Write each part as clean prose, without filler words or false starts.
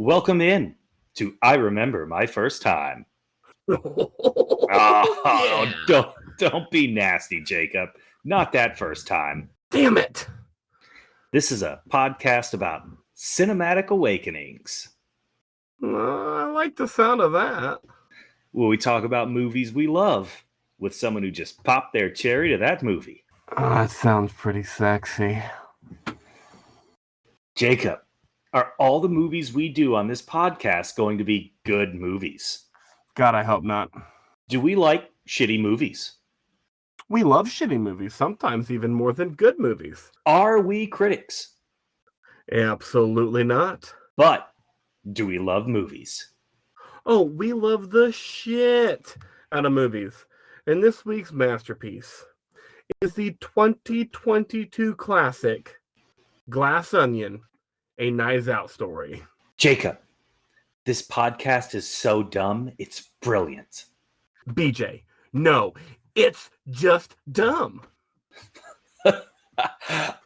Welcome in to I Remember My First Time. Oh, Yeah. don't be nasty, Jacob. Not that first time. Damn it. This is a podcast about cinematic awakenings, I like the sound of that. where we talk about movies we love with someone who just popped their cherry to that movie. That sounds pretty sexy. Jacob, are all the movies we do on this podcast going to be good movies? God, I hope not. Do we like shitty movies? We love shitty movies, sometimes even more than good movies. Are we critics? Absolutely not. But do we love movies? Oh, we love the shit out of movies. And this week's masterpiece is the 2022 classic Glass Onion, a Knives Out story. Jacob, this podcast is so dumb, it's brilliant. BJ, no, it's just dumb.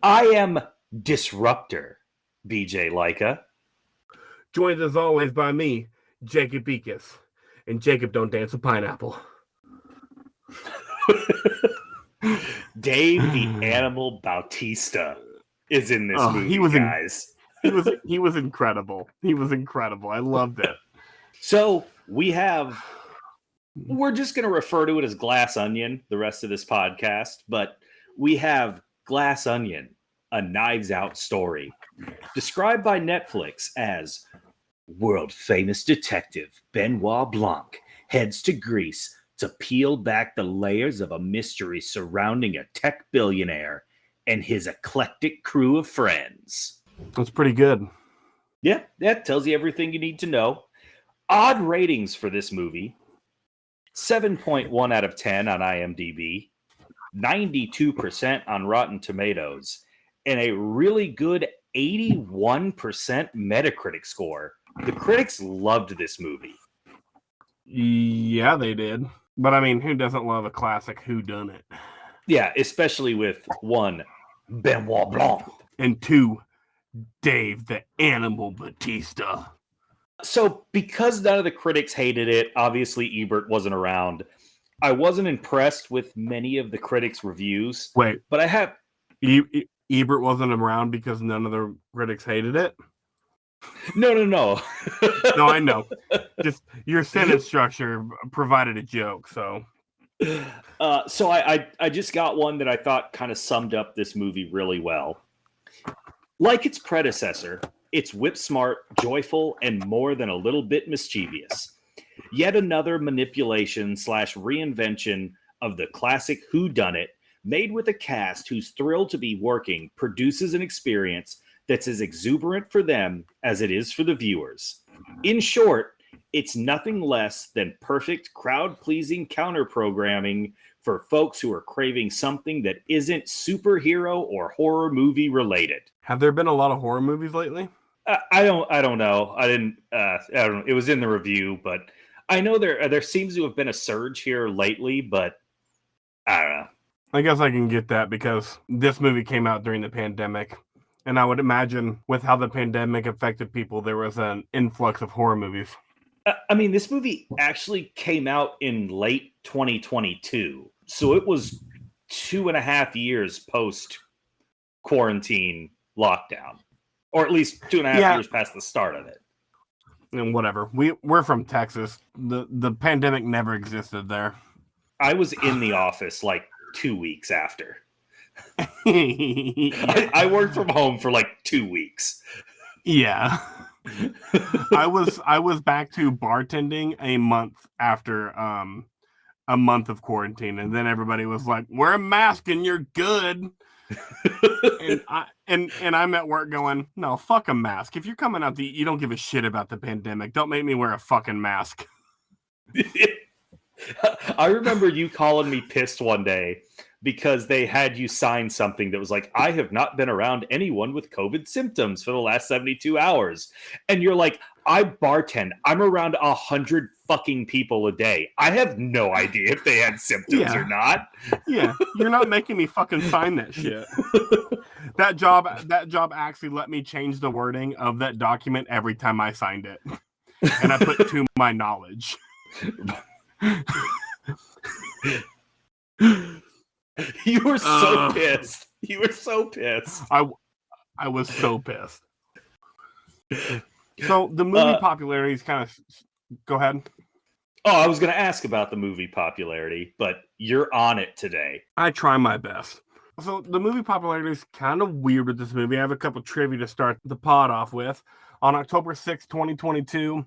I am Disruptor, BJ Leica. Joined as always by me, Jacob Beakus. And Jacob don't dance with pineapple. Dave the Animal Bautista is in this movie, guys. He was incredible. He was incredible. I loved it. So we're just going to refer to it as Glass Onion the rest of this podcast, but we have Glass Onion, a Knives Out story, described by Netflix as world-famous detective Benoit Blanc heads to Greece to peel back the layers of a mystery surrounding a tech billionaire and his eclectic crew of friends. That's pretty good. Yeah, that tells you everything you need to know. Odd ratings for this movie. 7.1 out of 10 on IMDb, 92% on Rotten Tomatoes, and a really good 81% Metacritic score. The critics loved this movie. Yeah, they did. But I mean, who doesn't love a classic whodunit? Yeah, especially with one, Benoit Blanc. And two, Dave the Animal Bautista. So because none of the critics hated it, obviously Ebert wasn't around. I wasn't impressed with many of the critics' reviews. Wait, but I have... Ebert wasn't around because none of the critics hated it? No. No, I know. Just your sentence structure provided a joke, so... So I just got one that I thought kind of summed up this movie really well. Like its predecessor, it's whip-smart, joyful, and more than a little bit mischievous. Yet another manipulation/reinvention of the classic whodunit, made with a cast who's thrilled to be working, produces an experience that's as exuberant for them as it is for the viewers. In short, it's nothing less than perfect crowd-pleasing counter-programming for folks who are craving something that isn't superhero or horror movie related. Have there been a lot of horror movies lately? I don't know. I don't know. It was in the review, but I know there seems to have been a surge here lately, but I don't know. I guess I can get that because this movie came out during the pandemic. And I would imagine with how the pandemic affected people, there was an influx of horror movies. I mean, this movie actually came out in late 2022. So it was 2.5 years post-quarantine lockdown. Or at least 2.5 years past the start of it. And whatever. We're from Texas. The pandemic never existed there. I was in the office like 2 weeks after. I worked from home for like 2 weeks. Yeah. I was back to bartending a month after a month of quarantine, and then everybody was like, wear a mask and you're good. and I'm at work going, no, fuck a mask. If you're coming out to eat, you don't give a shit about the pandemic. Don't make me wear a fucking mask. I remember you calling me pissed one day because they had you sign something that was like, I have not been around anyone with COVID symptoms for the last 72 hours. And you're like, I bartend. I'm around 100 fucking people a day. I have no idea if they had symptoms or not. Yeah, you're not making me fucking sign that shit. That job actually let me change the wording of that document every time I signed it. And I put to my knowledge. You were so pissed. You were so pissed. I was so pissed. So the movie popularity is kind of... Go ahead. Oh, I was going to ask about the movie popularity, but you're on it today. I try my best. So the movie popularity is kind of weird with this movie. I have a couple trivia to start the pod off with. On October 6, 2022,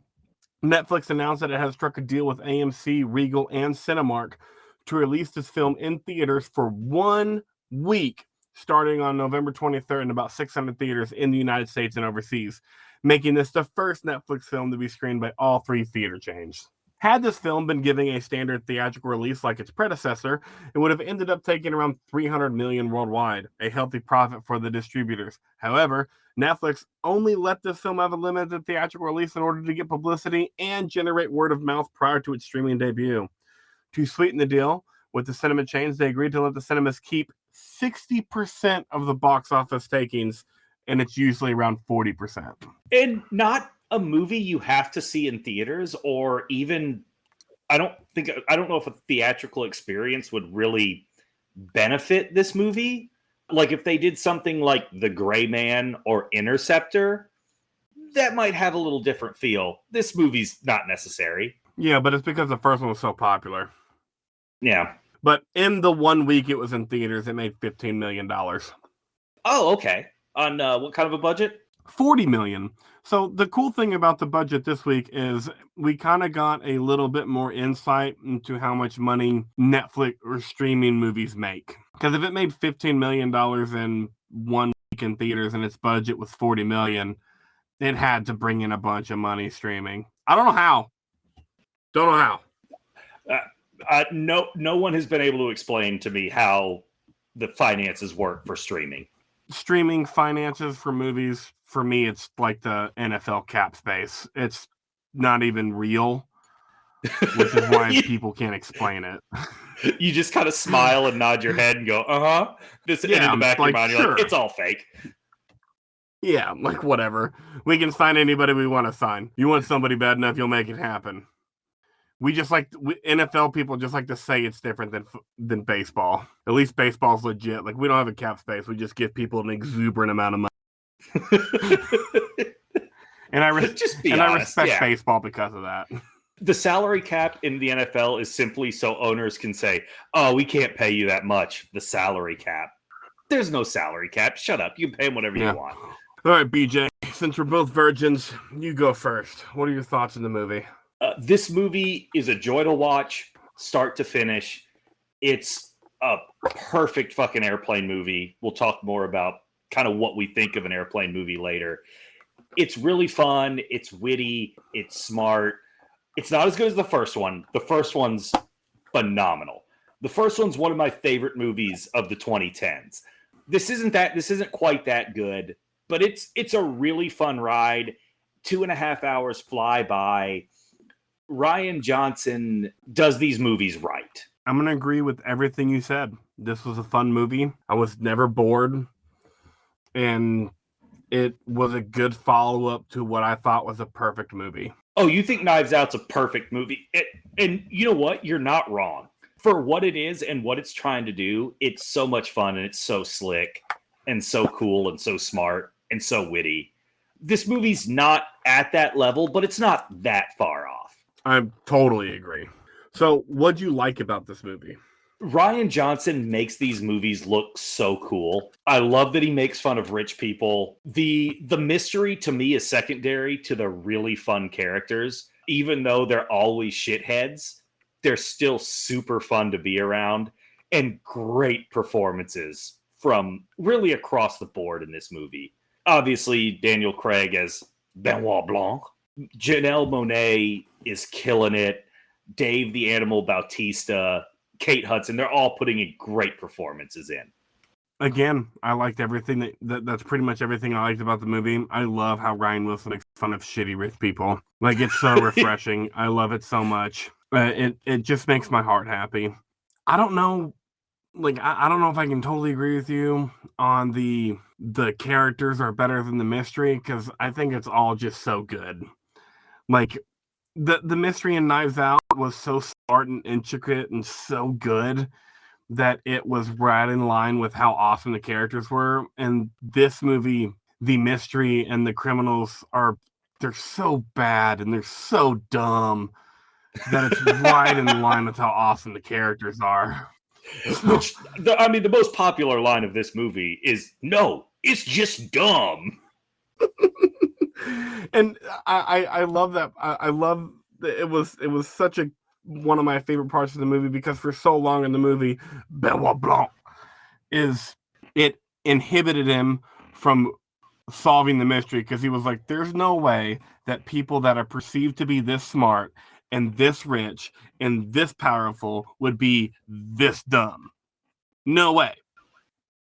Netflix announced that it has struck a deal with AMC, Regal, and Cinemark to release this film in theaters for 1 week, starting on November 23rd in about 600 theaters in the United States and overseas, making this the first Netflix film to be screened by all 3 theater chains. Had this film been giving a standard theatrical release like its predecessor, it would have ended up taking around $300 million worldwide, a healthy profit for the distributors. However, Netflix only let this film have a limited theatrical release in order to get publicity and generate word of mouth prior to its streaming debut. To sweeten the deal with the cinema chains, they agreed to let the cinemas keep 60% of the box office takings, and it's usually around 40%. And not a movie you have to see in theaters, or even I don't know if a theatrical experience would really benefit this movie. Like if they did something like The Gray Man or Interceptor, that might have a little different feel. This movie's not necessary. Yeah, but it's because the first one was so popular. Yeah. But in the 1 week it was in theaters, it made $15 million. Oh, okay. On what kind of a budget? $40 million. So the cool thing about the budget this week is we kind of got a little bit more insight into how much money Netflix or streaming movies make. Because if it made $15 million in 1 week in theaters and its budget was $40 million, it had to bring in a bunch of money streaming. I don't know how. No one has been able to explain to me how the finances work for streaming. Streaming finances for movies, for me, it's like the NFL cap space. It's not even real, which is why people can't explain it. You just kind of smile and nod your head and go, uh-huh. And in the back of your mind, you're like, it's all fake. Yeah, like whatever. We can sign anybody we want to sign. You want somebody bad enough, you'll make it happen. NFL people just like to say it's different than baseball. At least baseball's legit. Like we don't have a cap space. We just give people an exuberant amount of money. and I respect baseball because of that. The salary cap in the NFL is simply so owners can say, "Oh, we can't pay you that much." The salary cap. There's no salary cap. Shut up. You can pay them whatever you want. All right, BJ. Since we're both virgins, you go first. What are your thoughts on the movie? This movie is a joy to watch, start to finish. It's a perfect fucking airplane movie. We'll talk more about kind of what we think of an airplane movie later. It's really fun. It's witty. It's smart. It's not as good as the first one. The first one's phenomenal. The first one's one of my favorite movies of the 2010s. This isn't quite that good, but it's a really fun ride. 2.5 hours fly by. Rian Johnson does these movies right. I'm going to agree with everything you said. This was a fun movie. I was never bored. And it was a good follow-up to what I thought was a perfect movie. Oh, you think Knives Out's a perfect movie? And you know what? You're not wrong. For what it is and what it's trying to do, it's so much fun and it's so slick and so cool and so smart and so witty. This movie's not at that level, but it's not that far off. I totally agree. So, what'd you like about this movie? Rian Johnson makes these movies look so cool. I love that he makes fun of rich people. The mystery to me is secondary to the really fun characters. Even though they're always shitheads, they're still super fun to be around, and great performances from really across the board in this movie. Obviously, Daniel Craig as Benoit Blanc. Janelle Monáe is killing it. Dave the Animal Bautista, Kate Hudson. They're all putting in great performances in. Again, I liked everything that's pretty much everything I liked about the movie. I love how Ryan Wilson makes fun of shitty rich people. Like, it's so refreshing. I love it so much. It just makes my heart happy. I don't know, like, I don't know if I can totally agree with you on the characters are better than the mystery, because I think it's all just so good. Like, the mystery in Knives Out was so smart and intricate and so good that it was right in line with how awesome the characters were. And this movie, the mystery and the criminals they're so bad and they're so dumb that it's right in line with how awesome the characters are. Which, the most popular line of this movie is, "No, it's just dumb." And I love that. I love that it was such a one of my favorite parts of the movie, because for so long in the movie, Benoit Blanc it inhibited him from solving the mystery, because he was like, there's no way that people that are perceived to be this smart and this rich and this powerful would be this dumb. No way.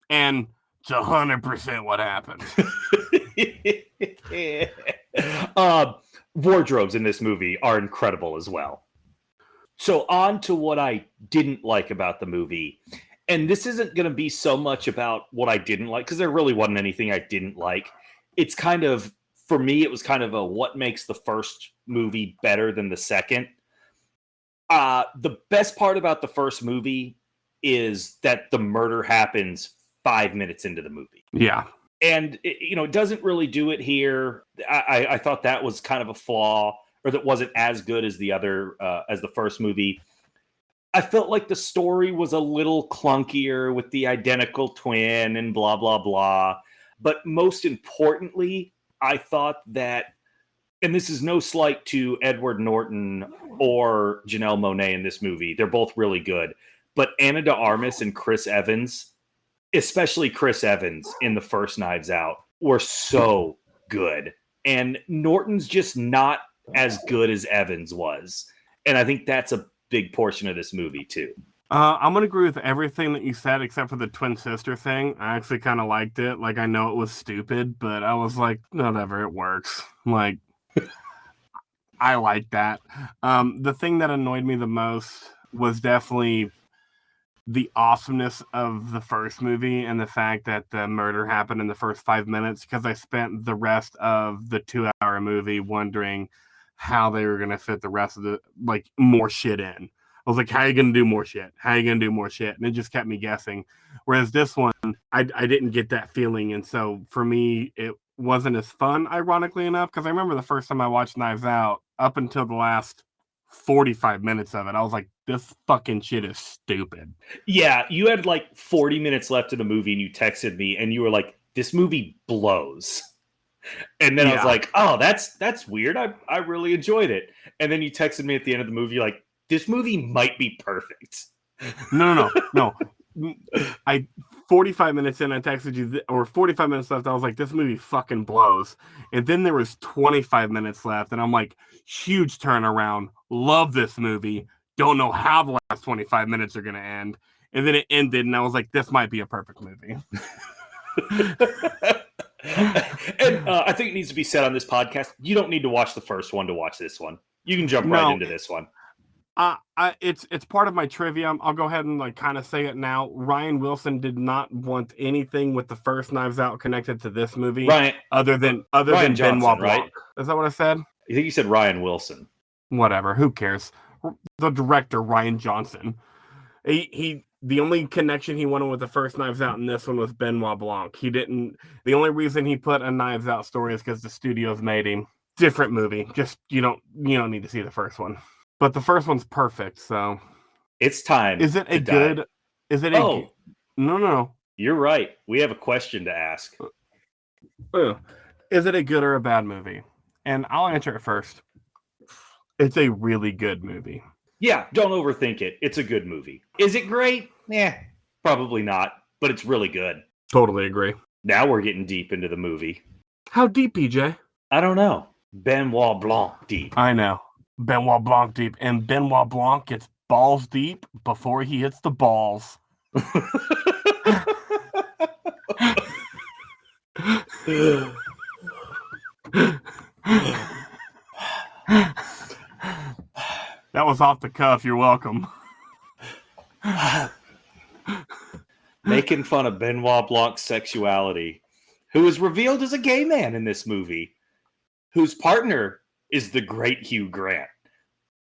And it's 100% what happened. Wardrobes in this movie are incredible as well. So on to what I didn't like about the movie. And this isn't going to be so much about what I didn't like, because there really wasn't anything I didn't like. It's kind of, for me, it was kind of a what makes the first movie better than the second. The best part about the first movie is that the murder happens 5 minutes into the movie. Yeah. And it doesn't really do it here. I thought that was kind of a flaw, or that wasn't as good as as the first movie. I felt like the story was a little clunkier with the identical twin and blah, blah, blah. But most importantly, I thought that, and this is no slight to Edward Norton or Janelle Monáe in this movie, they're both really good. But Ana de Armas and Chris Evans, especially Chris Evans in the first Knives Out, were so good. And Norton's just not as good as Evans was. And I think that's a big portion of this movie too. I'm going to agree with everything that you said, except for the twin sister thing. I actually kind of liked it. Like, I know it was stupid, but I was like, whatever, it works. Like, I like that. The thing that annoyed me the most was definitely the awesomeness of the first movie and the fact that the murder happened in the first 5 minutes, because I spent the rest of the 2-hour movie wondering how they were going to fit the rest of the, like, more shit in. I was like, how are you going to do more shit? How are you going to do more shit? And it just kept me guessing. Whereas this one, I didn't get that feeling. And so for me, it wasn't as fun, ironically enough, because I remember the first time I watched Knives Out, up until the last 45 minutes of it, I was like, this fucking shit is stupid. Yeah, you had like 40 minutes left in the movie and you texted me and you were like, this movie blows. And then I was like, oh, that's weird. I really enjoyed it. And then you texted me at the end of the movie like, this movie might be perfect. No. 45 minutes in, I texted you, or 45 minutes left, I was like, this movie fucking blows. And then there was 25 minutes left, and I'm like, huge turnaround. Love this movie. Don't know how the last 25 minutes are going to end. And then it ended, and I was like, this might be a perfect movie. And I think it needs to be said on this podcast, you don't need to watch the first one to watch this one. You can jump right into this one. It's part of my trivia. I'll go ahead and like kind of say it now. Ryan Wilson did not want anything with the first Knives Out connected to this movie, other than Ryan Johnson, Benoit Blanc. Right? Is that what I said? I think you said Ryan Wilson. Whatever. Who cares? The director, Ryan Johnson. The only connection he wanted with the first Knives Out and this one was Benoit Blanc. The only reason he put a Knives Out story is because the studios made him. Different movie. Just you don't need to see the first one. But the first one's perfect, so it's time. Is it a good? Dive. Is it a? No. You're right. We have a question to ask. Is it a good or a bad movie? And I'll answer it first. It's a really good movie. Yeah, don't overthink it. It's a good movie. Is it great? Probably not. But it's really good. Totally agree. Now we're getting deep into the movie. How deep, PJ? I don't know. Benoit Blanc deep. I know. Benoit Blanc deep. And Benoit Blanc gets balls deep before he hits the balls. That was off the cuff. You're welcome. Making fun of Benoit Blanc's sexuality, who is revealed as a gay man in this movie, whose partner is the great Hugh Grant.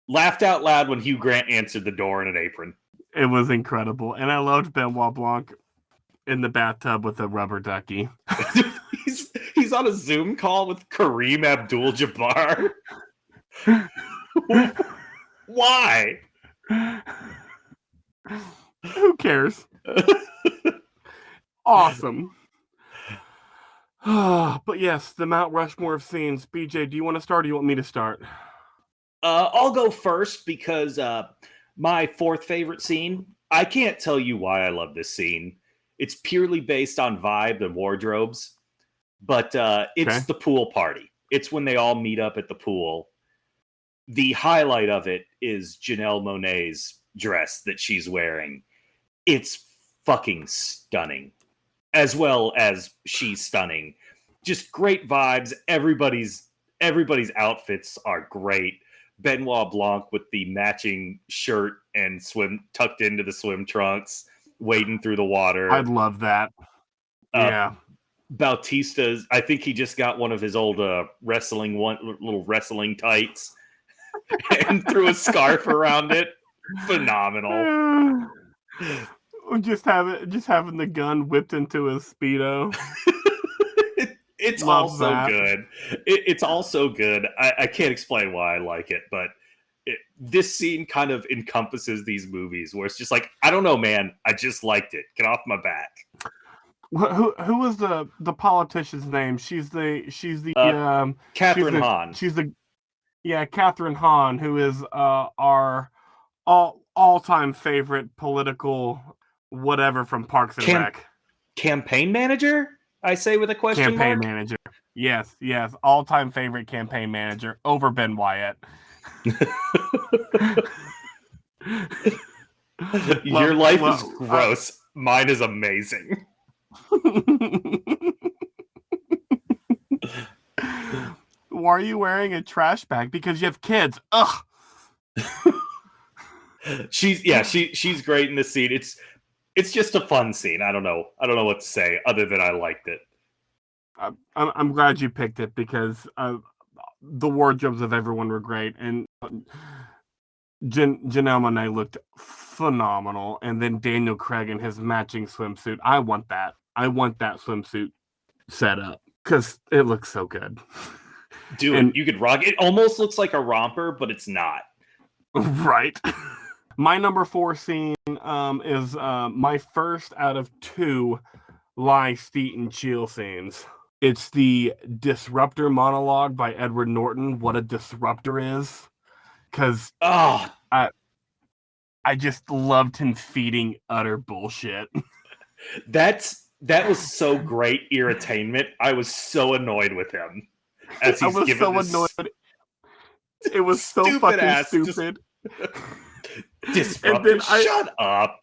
Laughed out loud when Hugh Grant answered the door in an apron. It was incredible. And I loved Benoit Blanc in the bathtub with a rubber ducky. He's on a Zoom call with Kareem Abdul-Jabbar. Why? Who cares? Awesome. But yes, the Mount Rushmore of scenes. BJ, do you want to start or do you want me to start? I'll go first because my fourth favorite scene, I can't tell you why I love this scene. It's purely based on vibe and wardrobes, but it's the pool party. It's when they all meet up at the pool. The highlight of it is Janelle Monáe's dress that she's wearing. It's fucking stunning, as well as she's stunning. Just great vibes. Everybody's outfits are great. Benoit Blanc with the matching shirt and tucked into the swim trunks, wading through the water. I'd love that. Yeah. Bautista's, I think he just got one of his old little wrestling tights and threw a scarf around it. Phenomenal. Just having the gun whipped into his Speedo. It's all so good. It's all so good. I can't explain why I like it, but this scene kind of encompasses these movies where it's just like, I don't know, man. I just liked it. Get off my back. Who was the politician's name? She's the Catherine Hahn. Catherine Hahn, who is our all-time favorite political whatever from Parks and Rec. Campaign manager? I say with a question mark? Campaign manager. Yes. All-time favorite campaign manager over Ben Wyatt. Your life is gross. Mine is amazing. Why are you wearing a trash bag? Because you have kids. Ugh. She's great in this scene. It's just a fun scene. I don't know what to say other than I liked it. I'm glad you picked it because the wardrobes of everyone were great, and Janelle Monáe looked phenomenal, and then Daniel Craig in his matching swimsuit. I want that swimsuit set up because it looks so good. Dude, you could rock it. It almost looks like a romper, but it's not. Right. My number 4 scene is my first out of 2 lie, steat, and chill scenes. It's the disruptor monologue by Edward Norton. What a disruptor is. Because I just loved him feeding utter bullshit. That was so great irritainment. I was so annoyed with him. As he's annoyed. It was so fucking stupid. Disruptor, shut up.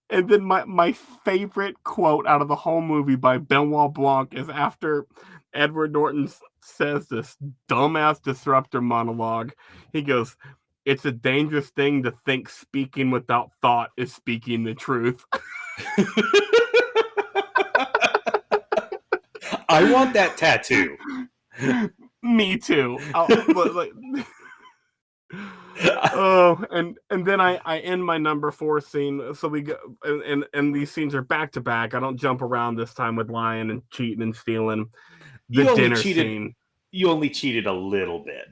And then my favorite quote out of the whole movie by Benoit Blanc is after Edward Norton says this dumbass disruptor monologue. He goes, "It's a dangerous thing to think speaking without thought is speaking the truth." I want that tattoo. Me too. And then I end my number 4 scene. So we go, and these scenes are back to back. I don't jump around this time with lying and cheating and stealing. The dinner scene. You only cheated a little bit.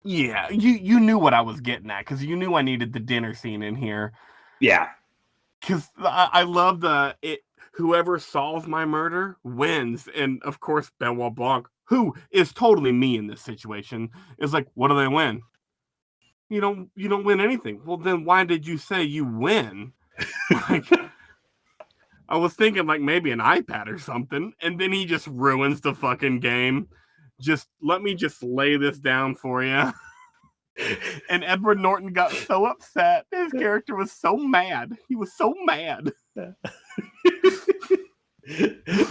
Yeah, you knew what I was getting at because you knew I needed the dinner scene in here. Yeah, because I love whoever solves my murder wins, and of course Benoit Blanc, who is totally me in this situation, is like, what do they win? You don't win anything. Well, then why did you say you win? Like, I was thinking like maybe an iPad or something, and then he just ruins the fucking game. Just let me just lay this down for you. And Edward Norton got so upset. His character was so mad. He was so mad.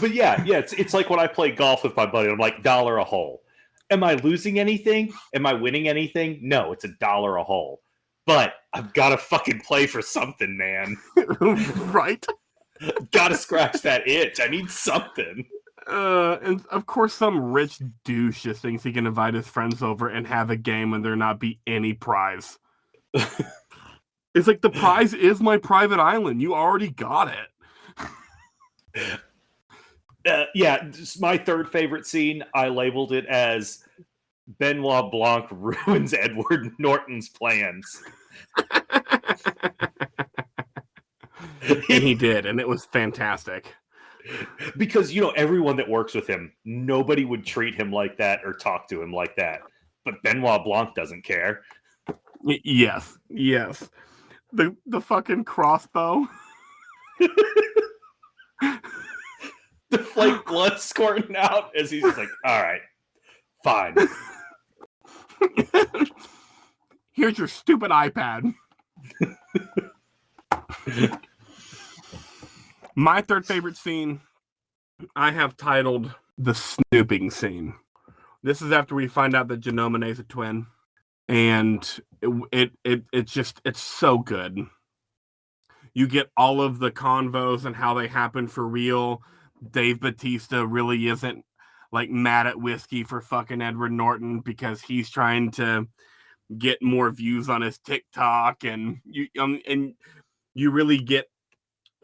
But yeah, it's like when I play golf with my buddy. I'm like, $1 a hole. Am I losing anything? Am I winning anything? No, it's $1 a hole. But I've got to fucking play for something, man. Right? Got to scratch that itch. I need something. And of course, some rich douche just thinks he can invite his friends over and have a game and there not be any prize. It's like, the prize is my private island. You already got it. Yeah, my third favorite scene, I labeled it as Benoit Blanc ruins Edward Norton's plans. And he did, and it was fantastic. Because, everyone that works with him, nobody would treat him like that or talk to him like that. But Benoit Blanc doesn't care. Yes. The fucking crossbow. The flake blood squirting out as he's like, all right, fine. Here's your stupid iPad. My third favorite scene, I have titled the snooping scene. This is after we find out that Janome is a twin, and it's so good. You get all of the convos and how they happen for real. Dave Bautista really isn't like mad at Whiskey for fucking Edward Norton because he's trying to get more views on his TikTok, and you really get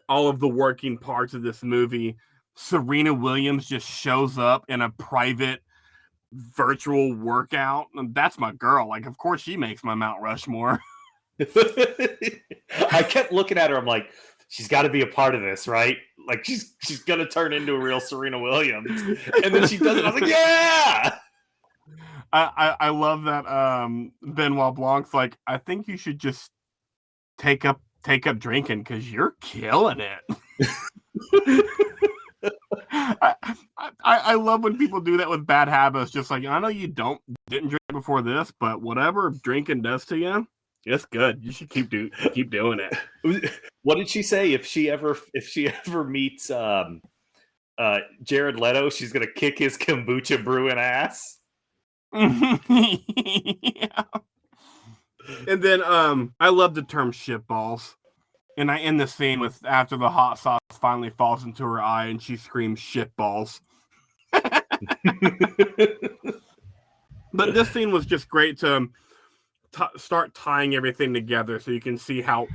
all of the working parts of this movie. Serena Williams just shows up in a private virtual workout. That's my girl. Like, of course she makes my Mount Rushmore. I kept looking at her. I'm like, she's got to be a part of this, right? Like, she's gonna turn into a real Serena Williams. And then she does it. I was like, yeah. I love that Benoit Blanc's like, I think you should just take up drinking because you're killing it. I love when people do that with bad habits. Just like, I know you didn't drink before this, but whatever drinking does to you, it's good. You should keep doing it. What did she say? If she ever meets Jared Leto, she's gonna kick his kombucha brewing ass. Yeah. And then I love the term shitballs. And I end the scene with after the hot sauce finally falls into her eye and she screams shitballs. But this scene was just great to start tying everything together so you can see how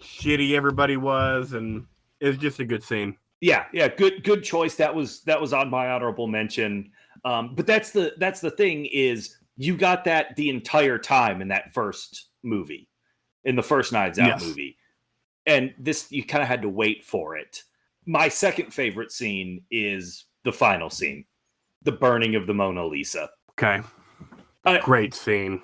shitty everybody was, and it was just a good scene. Yeah, good choice. That was on my honorable mention. But that's the thing is you got that the entire time in that first movie, in the first Knives Out movie. And this, you kind of had to wait for it. My second favorite scene is the final scene, the burning of the Mona Lisa. Okay. Great scene.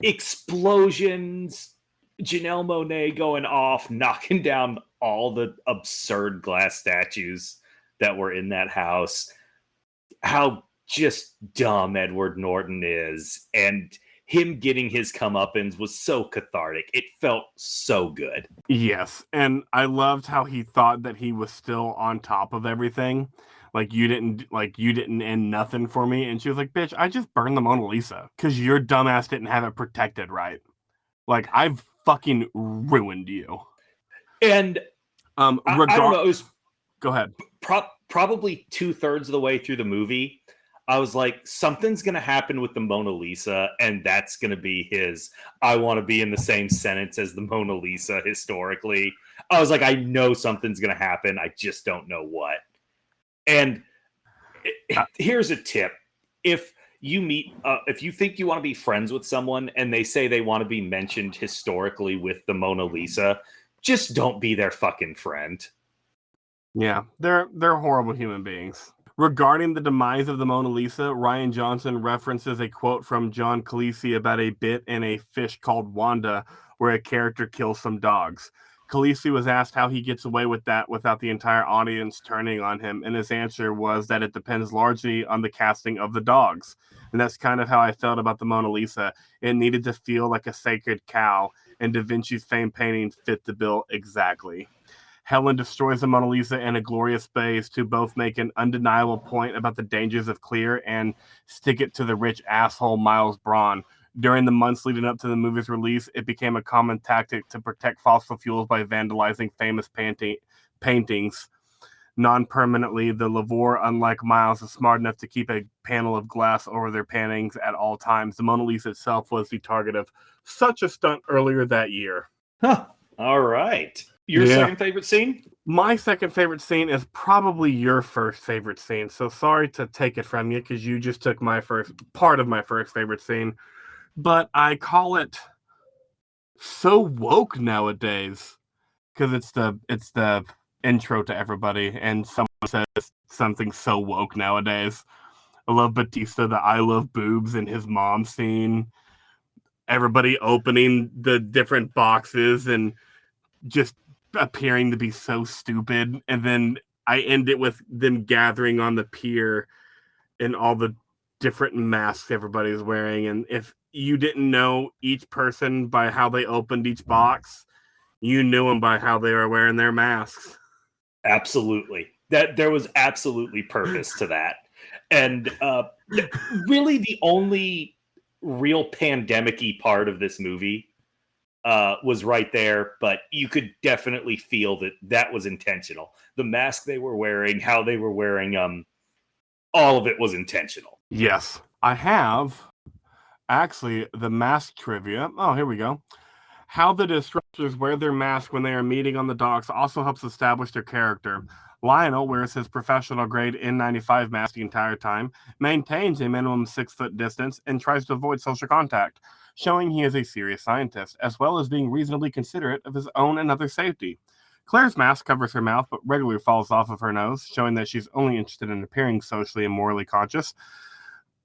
Explosions, Janelle Monáe going off, knocking down all the absurd glass statues that were in that house. How just dumb Edward Norton is, and him getting his comeuppance was so cathartic. It felt so good. Yes, and I loved how he thought that he was still on top of everything. Like, you didn't end nothing for me. And she was like, bitch, I just burned the Mona Lisa because your dumbass didn't have it protected right. Like, I've fucking ruined you. And I don't know, it was go ahead. Probably 2/3 of the way through the movie, I was like, something's going to happen with the Mona Lisa, and that's going to be his, I want to be in the same sentence as the Mona Lisa historically. I was like, I know something's going to happen. I just don't know what. And here's a tip. If you meet, if you think you want to be friends with someone and they say they want to be mentioned historically with the Mona Lisa, just don't be their fucking friend. Yeah, they're horrible human beings. Regarding the demise of the Mona Lisa, Rian Johnson references a quote from John Cleese about a bit in A Fish Called Wanda where a character kills some dogs. Khaleesi was asked how he gets away with that without the entire audience turning on him, and his answer was that it depends largely on the casting of the dogs. And that's kind of how I felt about the Mona Lisa. It needed to feel like a sacred cow, and Da Vinci's famed painting fit the bill exactly. Helen destroys the Mona Lisa in a glorious space to both make an undeniable point about the dangers of clear and stick it to the rich asshole Miles Braun. During the months leading up to the movie's release, it became a common tactic to protect fossil fuels by vandalizing famous paintings. Non-permanently, the Lavore, unlike Miles, is smart enough to keep a panel of glass over their paintings at all times. The Mona Lisa itself was the target of such a stunt earlier that year. Huh. All right. Your second favorite scene? My second favorite scene is probably your first favorite scene. So sorry to take it from you because you just took my first part of my first favorite scene. But I call it so woke nowadays because it's the intro to everybody, and someone says something so woke nowadays. I love Batista, the I love boobs, and his mom scene. Everybody opening the different boxes and just appearing to be so stupid, and then I end it with them gathering on the pier and all the different masks everybody's wearing. And if you didn't know each person by how they opened each box, you knew them by how they were wearing their masks. Absolutely. That there was absolutely purpose to that. And really the only real pandemic-y part of this movie was right there, but you could definitely feel that was intentional. The mask they were wearing, how they were wearing all of it was intentional. Yes. I have actually the mask trivia. Oh, here we go. How the disruptors wear their mask when they are meeting on the docks also helps establish their character. Lionel wears his professional grade N95 mask the entire time, maintains a minimum 6-foot distance, and tries to avoid social contact, showing he is a serious scientist, as well as being reasonably considerate of his own and other safety. Claire's mask covers her mouth but regularly falls off of her nose, showing that she's only interested in appearing socially and morally conscious.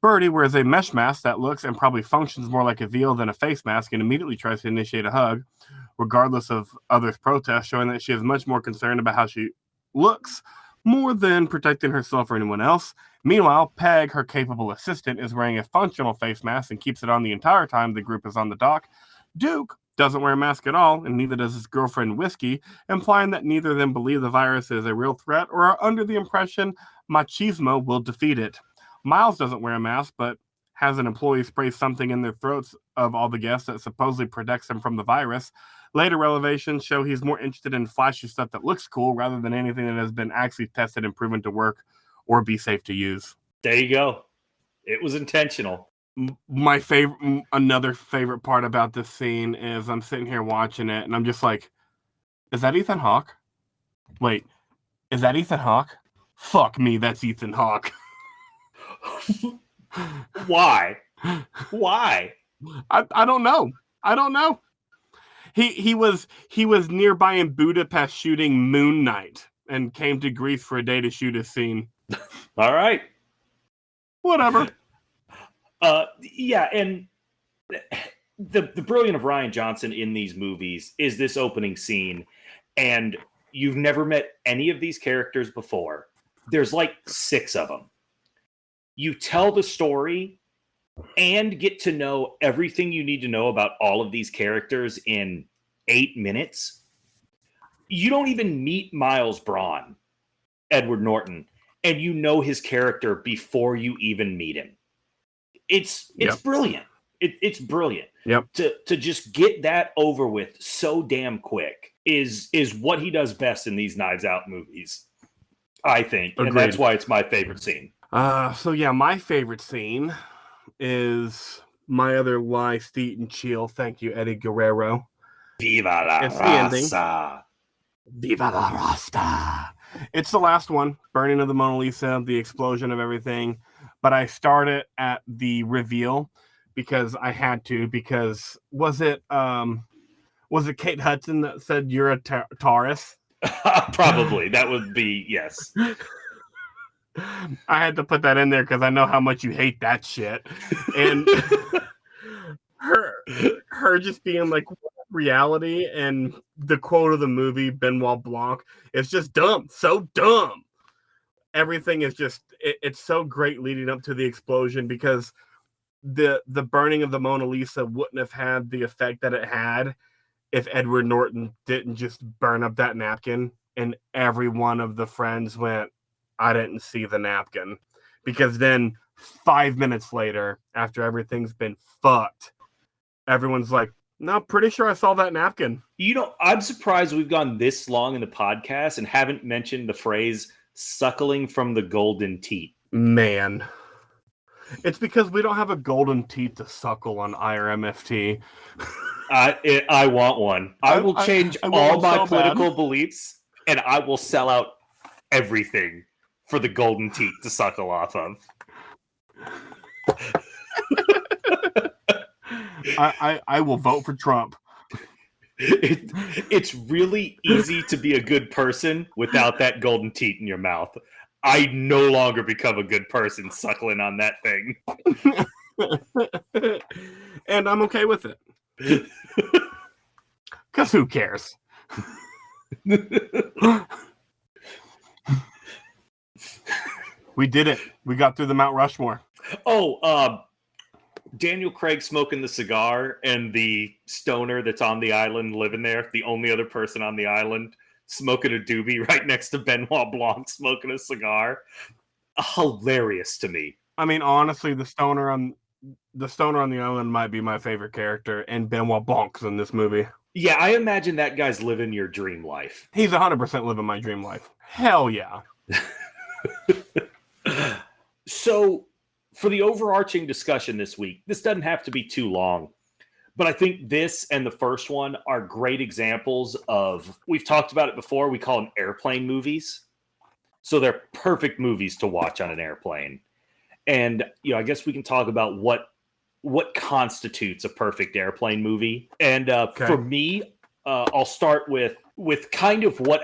Birdie wears a mesh mask that looks and probably functions more like a veil than a face mask and immediately tries to initiate a hug, regardless of others' protests, showing that she is much more concerned about how she looks more than protecting herself or anyone else. Meanwhile, Peg, her capable assistant, is wearing a functional face mask and keeps it on the entire time the group is on the dock. Duke doesn't wear a mask at all, and neither does his girlfriend Whiskey, implying that neither of them believe the virus is a real threat or are under the impression machismo will defeat it. Miles doesn't wear a mask, but has an employee spray something in their throats of all the guests that supposedly protects them from the virus. Later revelations show he's more interested in flashy stuff that looks cool rather than anything that has been actually tested and proven to work or be safe to use. There you go. It was intentional. My another favorite part about this scene is I'm sitting here watching it and I'm just like, is that Ethan Hawke? Wait, is that Ethan Hawke? Fuck me, that's Ethan Hawke. Why? I don't know. He was nearby in Budapest shooting Moon Knight and came to Greece for a day to shoot a scene. All right. Whatever. Yeah, and the brilliance of Rian Johnson in these movies is this opening scene, and you've never met any of these characters before. There's like 6 of them. You tell the story and get to know everything you need to know about all of these characters in 8 minutes. You don't even meet Miles Braun, Edward Norton, and you know his character before you even meet him. It's brilliant. It's brilliant. Yep. To just get that over with so damn quick is what he does best in these Knives Out movies, I think. Agreed. And that's why it's my favorite scene. My favorite scene is my other lie, Steet and Chill. Thank you, Eddie Guerrero. Viva la It's raza. Viva la Rasta. It's the last one. Burning of the Mona Lisa, the explosion of everything. But I started at the reveal because I had to. Because was it Kate Hudson that said you're a Taurus? Probably. That would be, yes. I had to put that in there because I know how much you hate that shit. And her just being like, reality, and the quote of the movie, Benoit Blanc, is just dumb. So dumb. Everything is just, it's so great leading up to the explosion, because the burning of the Mona Lisa wouldn't have had the effect that it had if Edward Norton didn't just burn up that napkin, and every one of the friends went, I didn't see the napkin. Because then 5 minutes later, after everything's been fucked, everyone's like, no, pretty sure I saw that napkin. I'm surprised we've gone this long in the podcast and haven't mentioned the phrase suckling from the golden teat. Man. It's because we don't have a golden teat to suckle on IRMFT. I want one. I will change all my political beliefs, and I will sell out everything for the golden teat to suckle off of. I will vote for Trump. It's really easy to be a good person without that golden teat in your mouth. I no longer become a good person suckling on that thing. And I'm okay with it. Because who cares? We did it. We got through the Mount Rushmore. Daniel Craig smoking the cigar, and the stoner that's on the island living there, the only other person on the island, smoking a doobie right next to Benoit Blanc smoking a cigar. Hilarious to me. I mean, honestly, the stoner on the island might be my favorite character, and Benoit Blanc's in this movie. Yeah, I imagine that guy's living your dream life. He's 100% living my dream life. Hell yeah. So, for the overarching discussion this week, this doesn't have to be too long, but I think this and the first one are great examples of, we've talked about it before, we call them airplane movies. So they're perfect movies to watch on an airplane. And, I guess we can talk about what constitutes a perfect airplane movie. And For me, I'll start with kind of what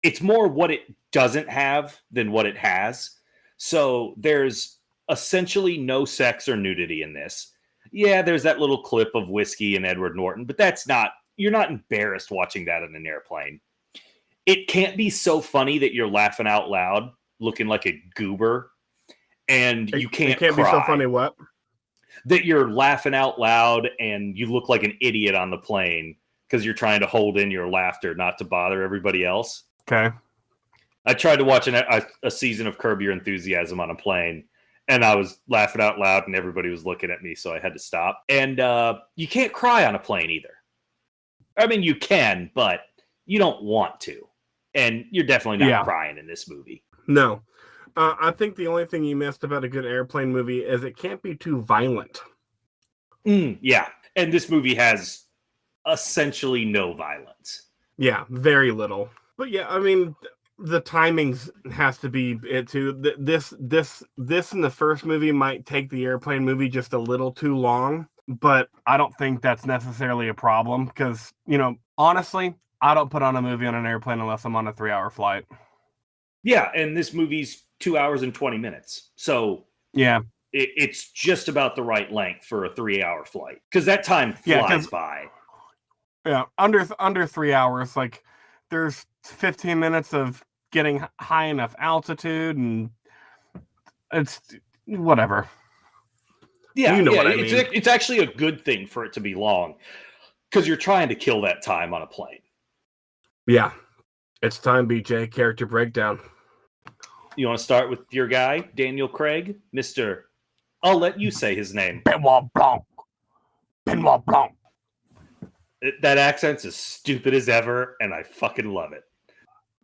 it's more what it doesn't have than what it has. So there's essentially no sex or nudity in this. Yeah, there's that little clip of whiskey and Edward Norton, but you're not embarrassed watching that on an airplane. It can't be so funny that you're laughing out loud, looking like a goober, and you can't It can't cry. be so funny what? That you're laughing out loud and you look like an idiot on the plane because you're trying to hold in your laughter not to bother everybody else. Okay. I tried to watch a season of Curb Your Enthusiasm on a plane, and I was laughing out loud and everybody was looking at me, so I had to stop. And you can't cry on a plane either. I mean, you can, but you don't want to. And you're definitely not crying in this movie. No. I think the only thing you missed about a good airplane movie is it can't be too violent. Yeah. And this movie has essentially no violence. Yeah, very little. But yeah, I mean, the timings has to be it too. This in the first movie might take the airplane movie just a little too long, but I don't think that's necessarily a problem because, honestly, I don't put on a movie on an airplane unless I'm on a 3-hour flight. Yeah, and this movie's 2 hours and 20 minutes. So yeah, it's just about the right length for a 3-hour flight because that time flies by. Yeah, under 3 hours. Like there's 15 minutes of getting high enough altitude, and it's whatever. Yeah, what I mean. It's actually a good thing for it to be long because you're trying to kill that time on a plane. Yeah, it's time, BJ. Character breakdown. You want to start with your guy, Daniel Craig? Mr. I'll let you say his name. Benoit Blanc. Benoit Blanc. That accent's as stupid as ever, and I fucking love it.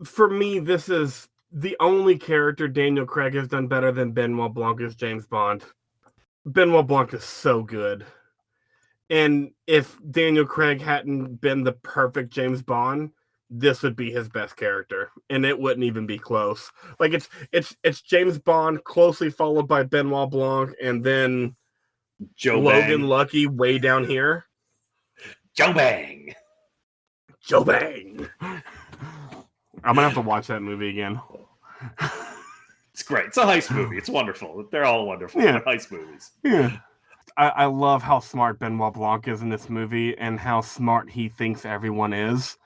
For me, this is the only character Daniel Craig has done better than Benoit Blanc as James Bond. Benoit Blanc is so good. And if Daniel Craig hadn't been the perfect James Bond, this would be his best character, and it wouldn't even be close. Like it's James Bond closely followed by Benoit Blanc, and then Logan Lucky way down here. Joe Bang. I'm gonna have to watch that movie again. It's great. It's a heist movie. It's wonderful. They're all wonderful. Yeah. They're heist movies. Yeah. I love how smart Benoit Blanc is in this movie and how smart he thinks everyone is.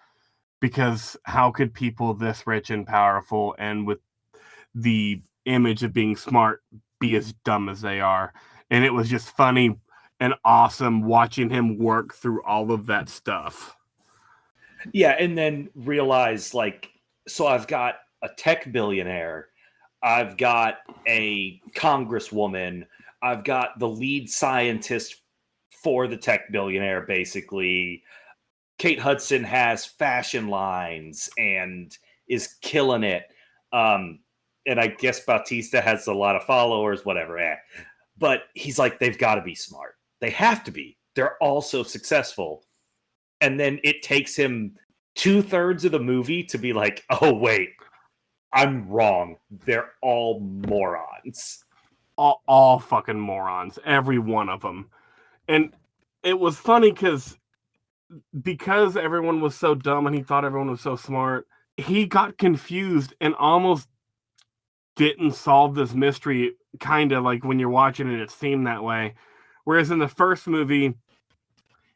Because how could people this rich and powerful and with the image of being smart be as dumb as they are? And it was just funny and awesome watching him work through all of that stuff. Yeah, and then realize, like, so I've got a tech billionaire, I've got a congresswoman, I've got the lead scientist for the tech billionaire, basically. Kate Hudson has fashion lines and is killing it. And I guess Bautista has a lot of followers, whatever. But he's like, they've got to be smart. They have to be. They're all so successful. And then it takes him 2/3 of the movie to be like, oh, wait, I'm wrong. They're all morons. All fucking morons. Every one of them. And it was funny because everyone was so dumb and he thought everyone was so smart, he got confused and almost didn't solve this mystery, kind of like when you're watching it seemed that way. Whereas in the first movie,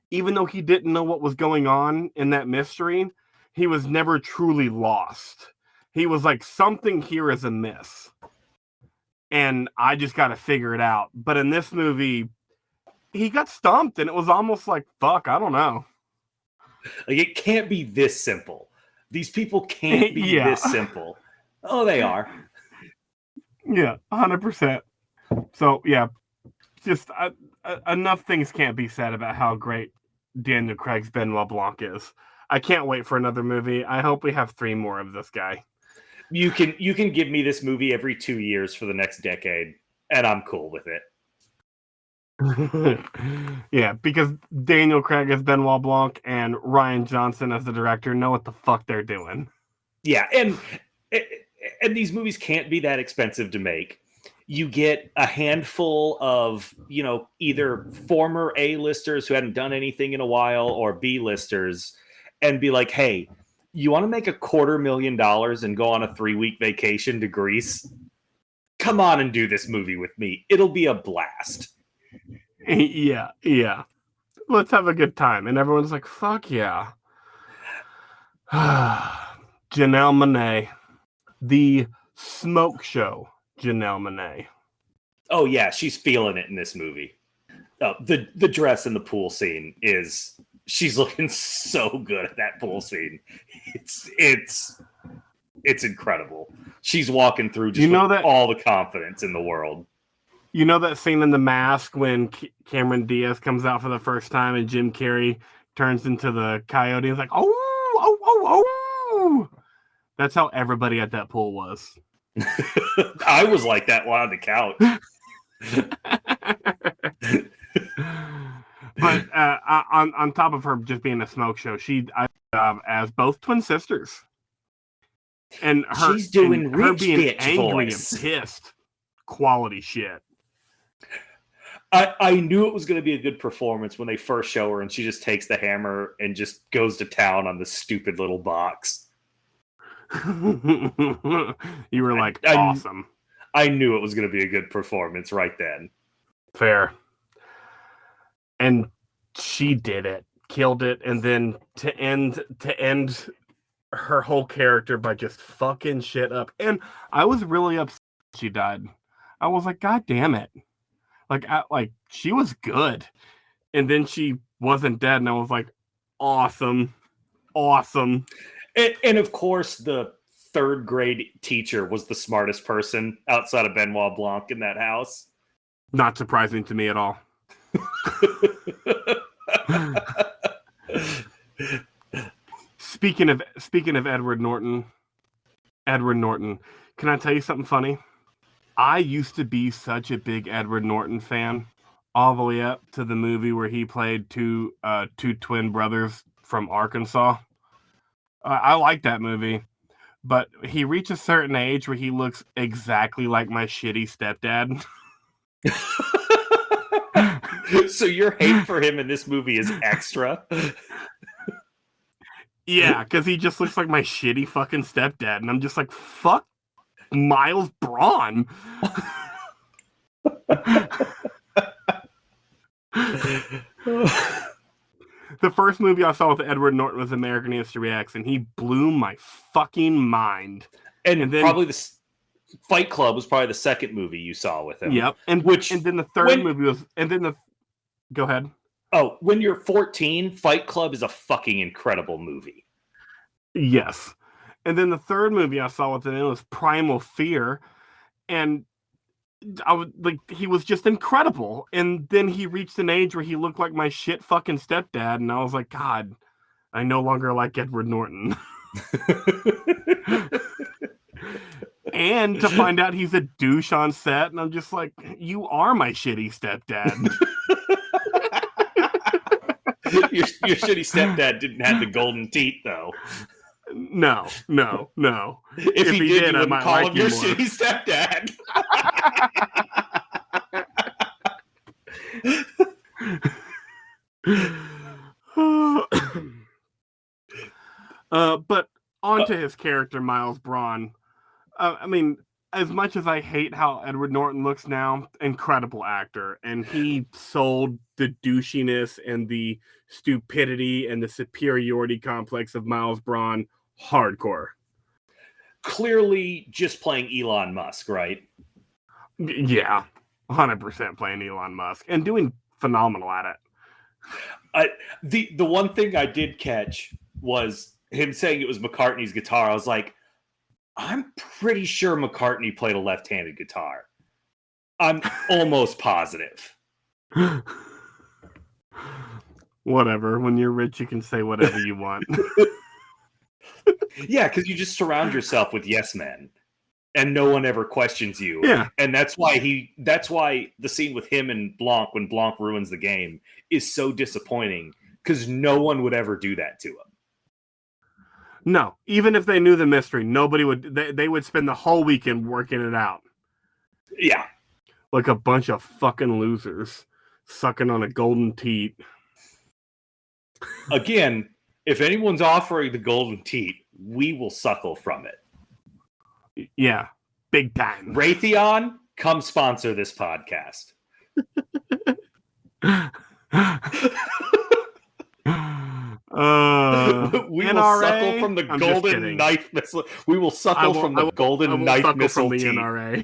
even though he didn't know what was going on in that mystery, he was never truly lost. He was like, something here is amiss. And I just got to figure it out. But in this movie, he got stumped and it was almost like, fuck, I don't know. Like, it can't be this simple. These people can't be this simple. Oh, they are. Yeah, 100%. So, yeah, just enough things can't be said about how great Daniel Craig's Benoit Blanc is. I can't wait for another movie. I hope we have 3 more of this guy. You can give me this movie every 2 years for the next decade, and I'm cool with it. Yeah, because Daniel Craig as Benoit Blanc and Rian Johnson as the director know what the fuck they're doing. Yeah, and these movies can't be that expensive to make. You get a handful of, either former A-listers who hadn't done anything in a while or B-listers and be like, hey, you want to make $250,000 and go on a 3-week vacation to Greece? Come on and do this movie with me. It'll be a blast. Yeah. Let's have a good time. And everyone's like, fuck yeah. Janelle Monáe. The smoke show Janelle Monáe. Oh, yeah, she's feeling it in this movie. The dress in the pool scene she's looking so good at that pool scene. It's incredible. She's walking through just with all the confidence in the world. You know that scene in The Mask when Cameron Diaz comes out for the first time and Jim Carrey turns into the coyote and is like, oh. That's how everybody at that pool was. I was like that while on the couch. But on top of her just being a smoke show, she as both twin sisters. And she's doing her rich being bitch angry voice. and pissed. Quality shit. I knew it was going to be a good performance when they first show her and she just takes the hammer and just goes to town on the stupid little box. You were like, awesome. I knew it was going to be a good performance right then. Fair. And she did it. Killed it. And then to end her whole character by just fucking shit up. And I was really upset she died. I was like, God damn it. Like she was good. And then she wasn't dead. And I was like, awesome. And of course, the 3rd grade teacher was the smartest person outside of Benoit Blanc in that house. Not surprising to me at all. Speaking of Edward Norton, can I tell you something funny? I used to be such a big Edward Norton fan, all the way up to the movie where he played two twin brothers from Arkansas. I like that movie, but he reached a certain age where he looks exactly like my shitty stepdad. So your hate for him in this movie is extra? Yeah, because he just looks like my shitty fucking stepdad, and I'm just like, fuck Miles Braun. first movie I saw with Edward Norton was American History X, and he blew my fucking mind. And then probably the Fight Club was probably the second movie you saw with him. Yep. And then the third movie was, go ahead. Oh, when you're 14, Fight Club is a fucking incredible movie. Yes. And then the third movie I saw with him was Primal Fear, and I was like, he was just incredible. And then he reached an age where he looked like my shit fucking stepdad, and I was like, God, I no longer like Edward Norton. And to find out he's a douche on set, and I'm just like, you are my shitty stepdad. Your shitty stepdad didn't have the golden teeth, though. No. If he did, you wouldn't call him your shitty stepdad. But onto his character, Miles Braun. I mean, as much as I hate how Edward Norton looks now, incredible actor. And he sold the douchiness and the stupidity and the superiority complex of Miles Braun hardcore. Clearly just playing Elon Musk, right? Yeah, 100% playing Elon Musk and doing phenomenal at it. The one thing I did catch was him saying it was McCartney's guitar. I was like, I'm pretty sure McCartney played a left-handed guitar. I'm almost positive. Whatever. When you're rich, you can say whatever you want. Yeah, because you just surround yourself with yes men, and no one ever questions you. Yeah, and that's why the scene with him and Blanc, when Blanc ruins the game, is so disappointing, because no one would ever do that to him. No, even if they knew the mystery, nobody would. They would spend the whole weekend working it out. Yeah, like a bunch of fucking losers sucking on a golden teat. Again, if anyone's offering the golden teat, we will suckle from it. Yeah, big time. Raytheon, come sponsor this podcast. We NRA? will suckle from the golden knife missile. We will suckle from the golden knife missile from the teat. NRA.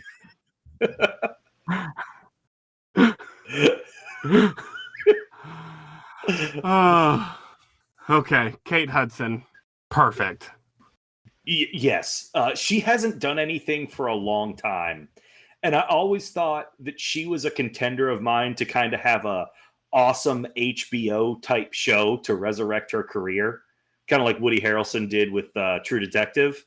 Okay, Kate Hudson. Perfect. Yes. She hasn't done anything for a long time. And I always thought that she was a contender of mine to kind of have a awesome HBO type show to resurrect her career. Kind of like Woody Harrelson did with True Detective.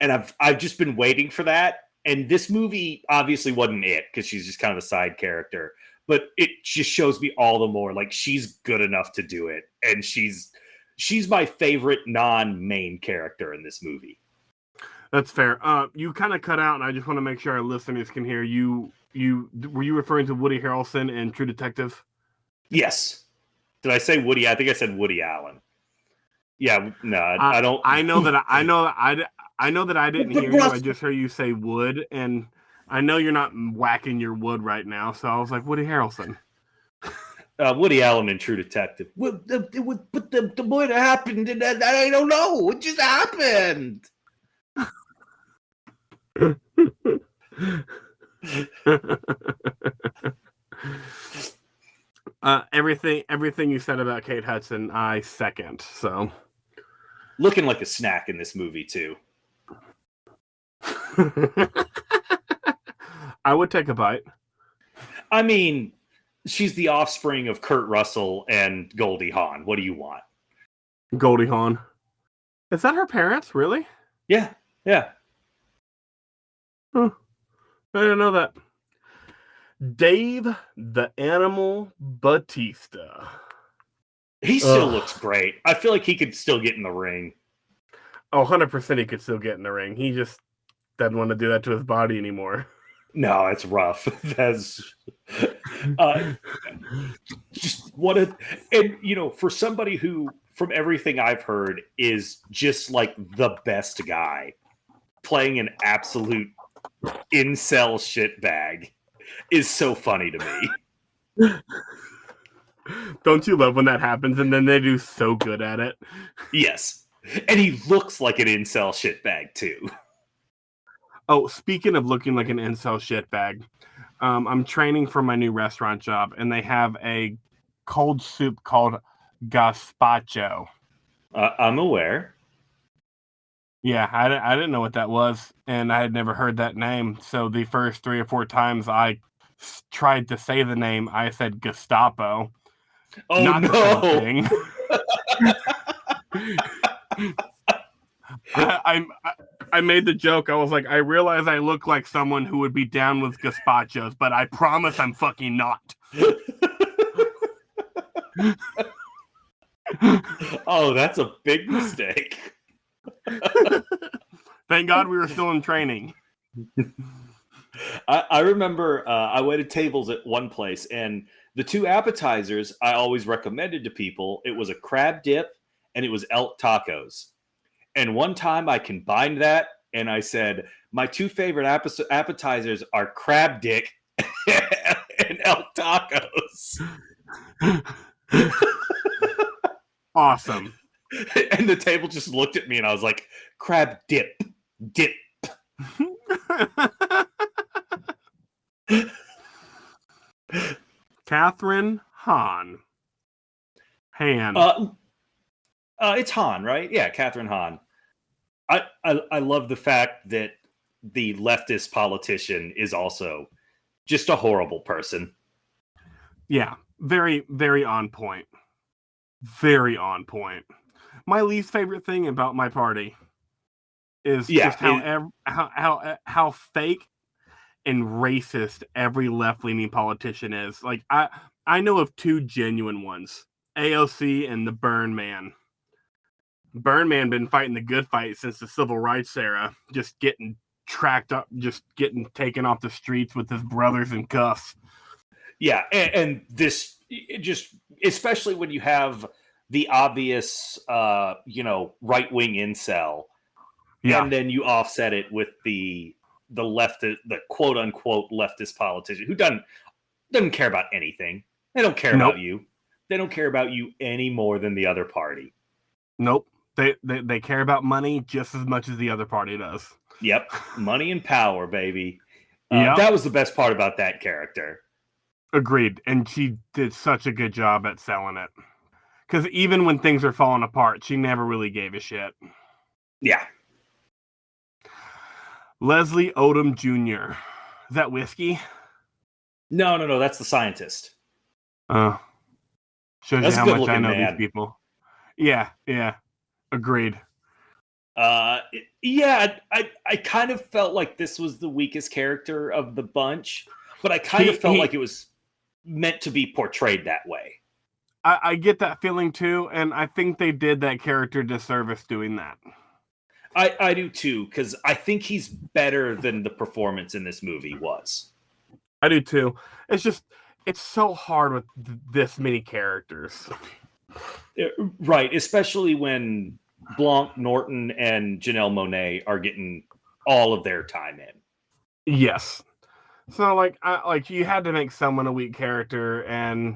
And I've just been waiting for that. And this movie obviously wasn't it, because she's just kind of a side character. But it just shows me all the more like she's good enough to do it. And she's my favorite non-main character in this movie. That's fair. You kind of cut out, and I just want to make sure our listeners can hear you. Were you referring to Woody Harrelson and True Detective? Yes. Did I say Woody? I think I said Woody Allen. Yeah, no, I don't. I know that I didn't hear you. I just heard you say wood, and I know you're not whacking your wood right now. So I was like, Woody Harrelson. Woody Allen and True Detective. But the what happened? I don't know. What just happened? Everything you said about Kate Hudson, I second. So, looking like a snack in this movie too. I would take a bite. I mean, she's the offspring of Kurt Russell and Goldie Hawn. What do you want? Goldie Hawn. Is that her parents? Really? Yeah. Huh. I didn't know that. Dave the Animal Bautista. He still looks great. I feel like he could still get in the ring. Oh, 100% he could still get in the ring. He just doesn't want to do that to his body anymore. No, it's rough. That's just what a, and you know, for somebody who, from everything I've heard, is just like the best guy, playing an absolute incel shitbag is so funny to me. Don't you love when that happens and then they do so good at it? Yes. And he looks like an incel shitbag, too. Oh, speaking of looking like an incel shitbag, I'm training for my new restaurant job, and they have a cold soup called gazpacho. I'm aware. Yeah, I didn't know what that was, and I had never heard that name. So the first 3 or 4 times I tried to say the name, I said Gestapo. Oh, Not no. the same thing. I made the joke. I was like, I realize I look like someone who would be down with gazpachos, but I promise I'm fucking not. Oh, that's a big mistake. Thank God we were still in training. I remember I waited tables at one place, and the 2 appetizers I always recommended to people, it was a crab dip and it was elk tacos. And one time I combined that, and I said, my 2 favorite appetizers are crab dick and elk tacos. Awesome. And the table just looked at me, and I was like, crab dip. Catherine Hahn. It's Han, right? Yeah, Catherine Hahn. I love the fact that the leftist politician is also just a horrible person. Yeah, very, very on point. Very on point. My least favorite thing about my party is just how fake and racist every left-leaning politician is. Like I know of 2 genuine ones, AOC and the Burn Man. Burn Man been fighting the good fight since the civil rights era, just getting tracked up, just getting taken off the streets with his brothers in cuffs. Yeah, and this just, especially when you have the obvious, right-wing incel, and then you offset it with the quote-unquote leftist politician who doesn't care about anything. They don't care about you. They don't care about you any more than the other party. Nope. They care about money just as much as the other party does. Yep. Money and power, baby. That was the best part about that character. Agreed. And she did such a good job at selling it. Because even when things are falling apart, she never really gave a shit. Yeah. Leslie Odom Jr. Is that whiskey? No. That's the scientist. Shows That's you how much I know these people. Yeah. Agreed. I kind of felt like this was the weakest character of the bunch, but I kind of felt like it was meant to be portrayed that way. I get that feeling too, and I think they did that character disservice doing that. I do too, because I think he's better than the performance in this movie was. I do too. It's so hard with this many characters. Right, especially when Blanc, Norton, and Janelle Monáe are getting all of their time in. Yes. So, you had to make someone a weak character, and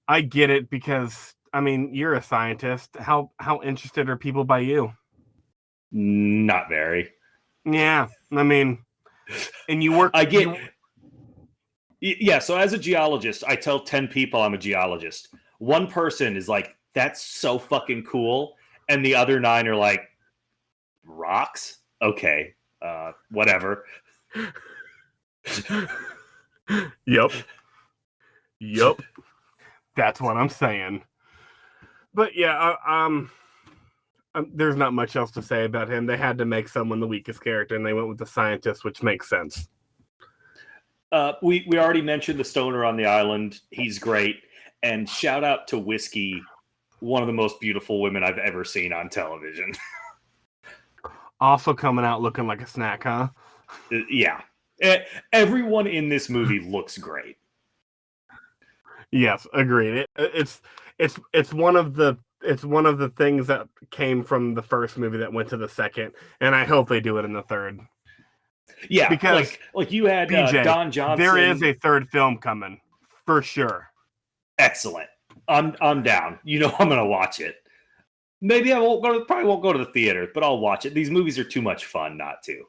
I get it because, I mean, you're a scientist. How interested are people by you? Not very. Yeah, I mean, and you work... Yeah, so as a geologist, I tell 10 people I'm a geologist. One person is like, that's so fucking cool. And the other 9 are like, rocks? Okay, whatever. Yep. That's what I'm saying. But yeah, there's not much else to say about him. They had to make someone the weakest character, and they went with the scientist, which makes sense. We already mentioned the stoner on the island. He's great. And shout out to Whiskey, one of the most beautiful women I've ever seen on television. Also coming out looking like a snack, huh? Yeah. Everyone in this movie looks great. Yes, agreed. It's one of the things that came from the first movie that went to the second, and I hope they do it in the third. Yeah, because like you had BJ, Don Johnson. There is a third film coming for sure. Excellent. I'm down. You know, I'm gonna watch it. Maybe I won't go. Probably won't go to the theater, but I'll watch it. These movies are too much fun not to.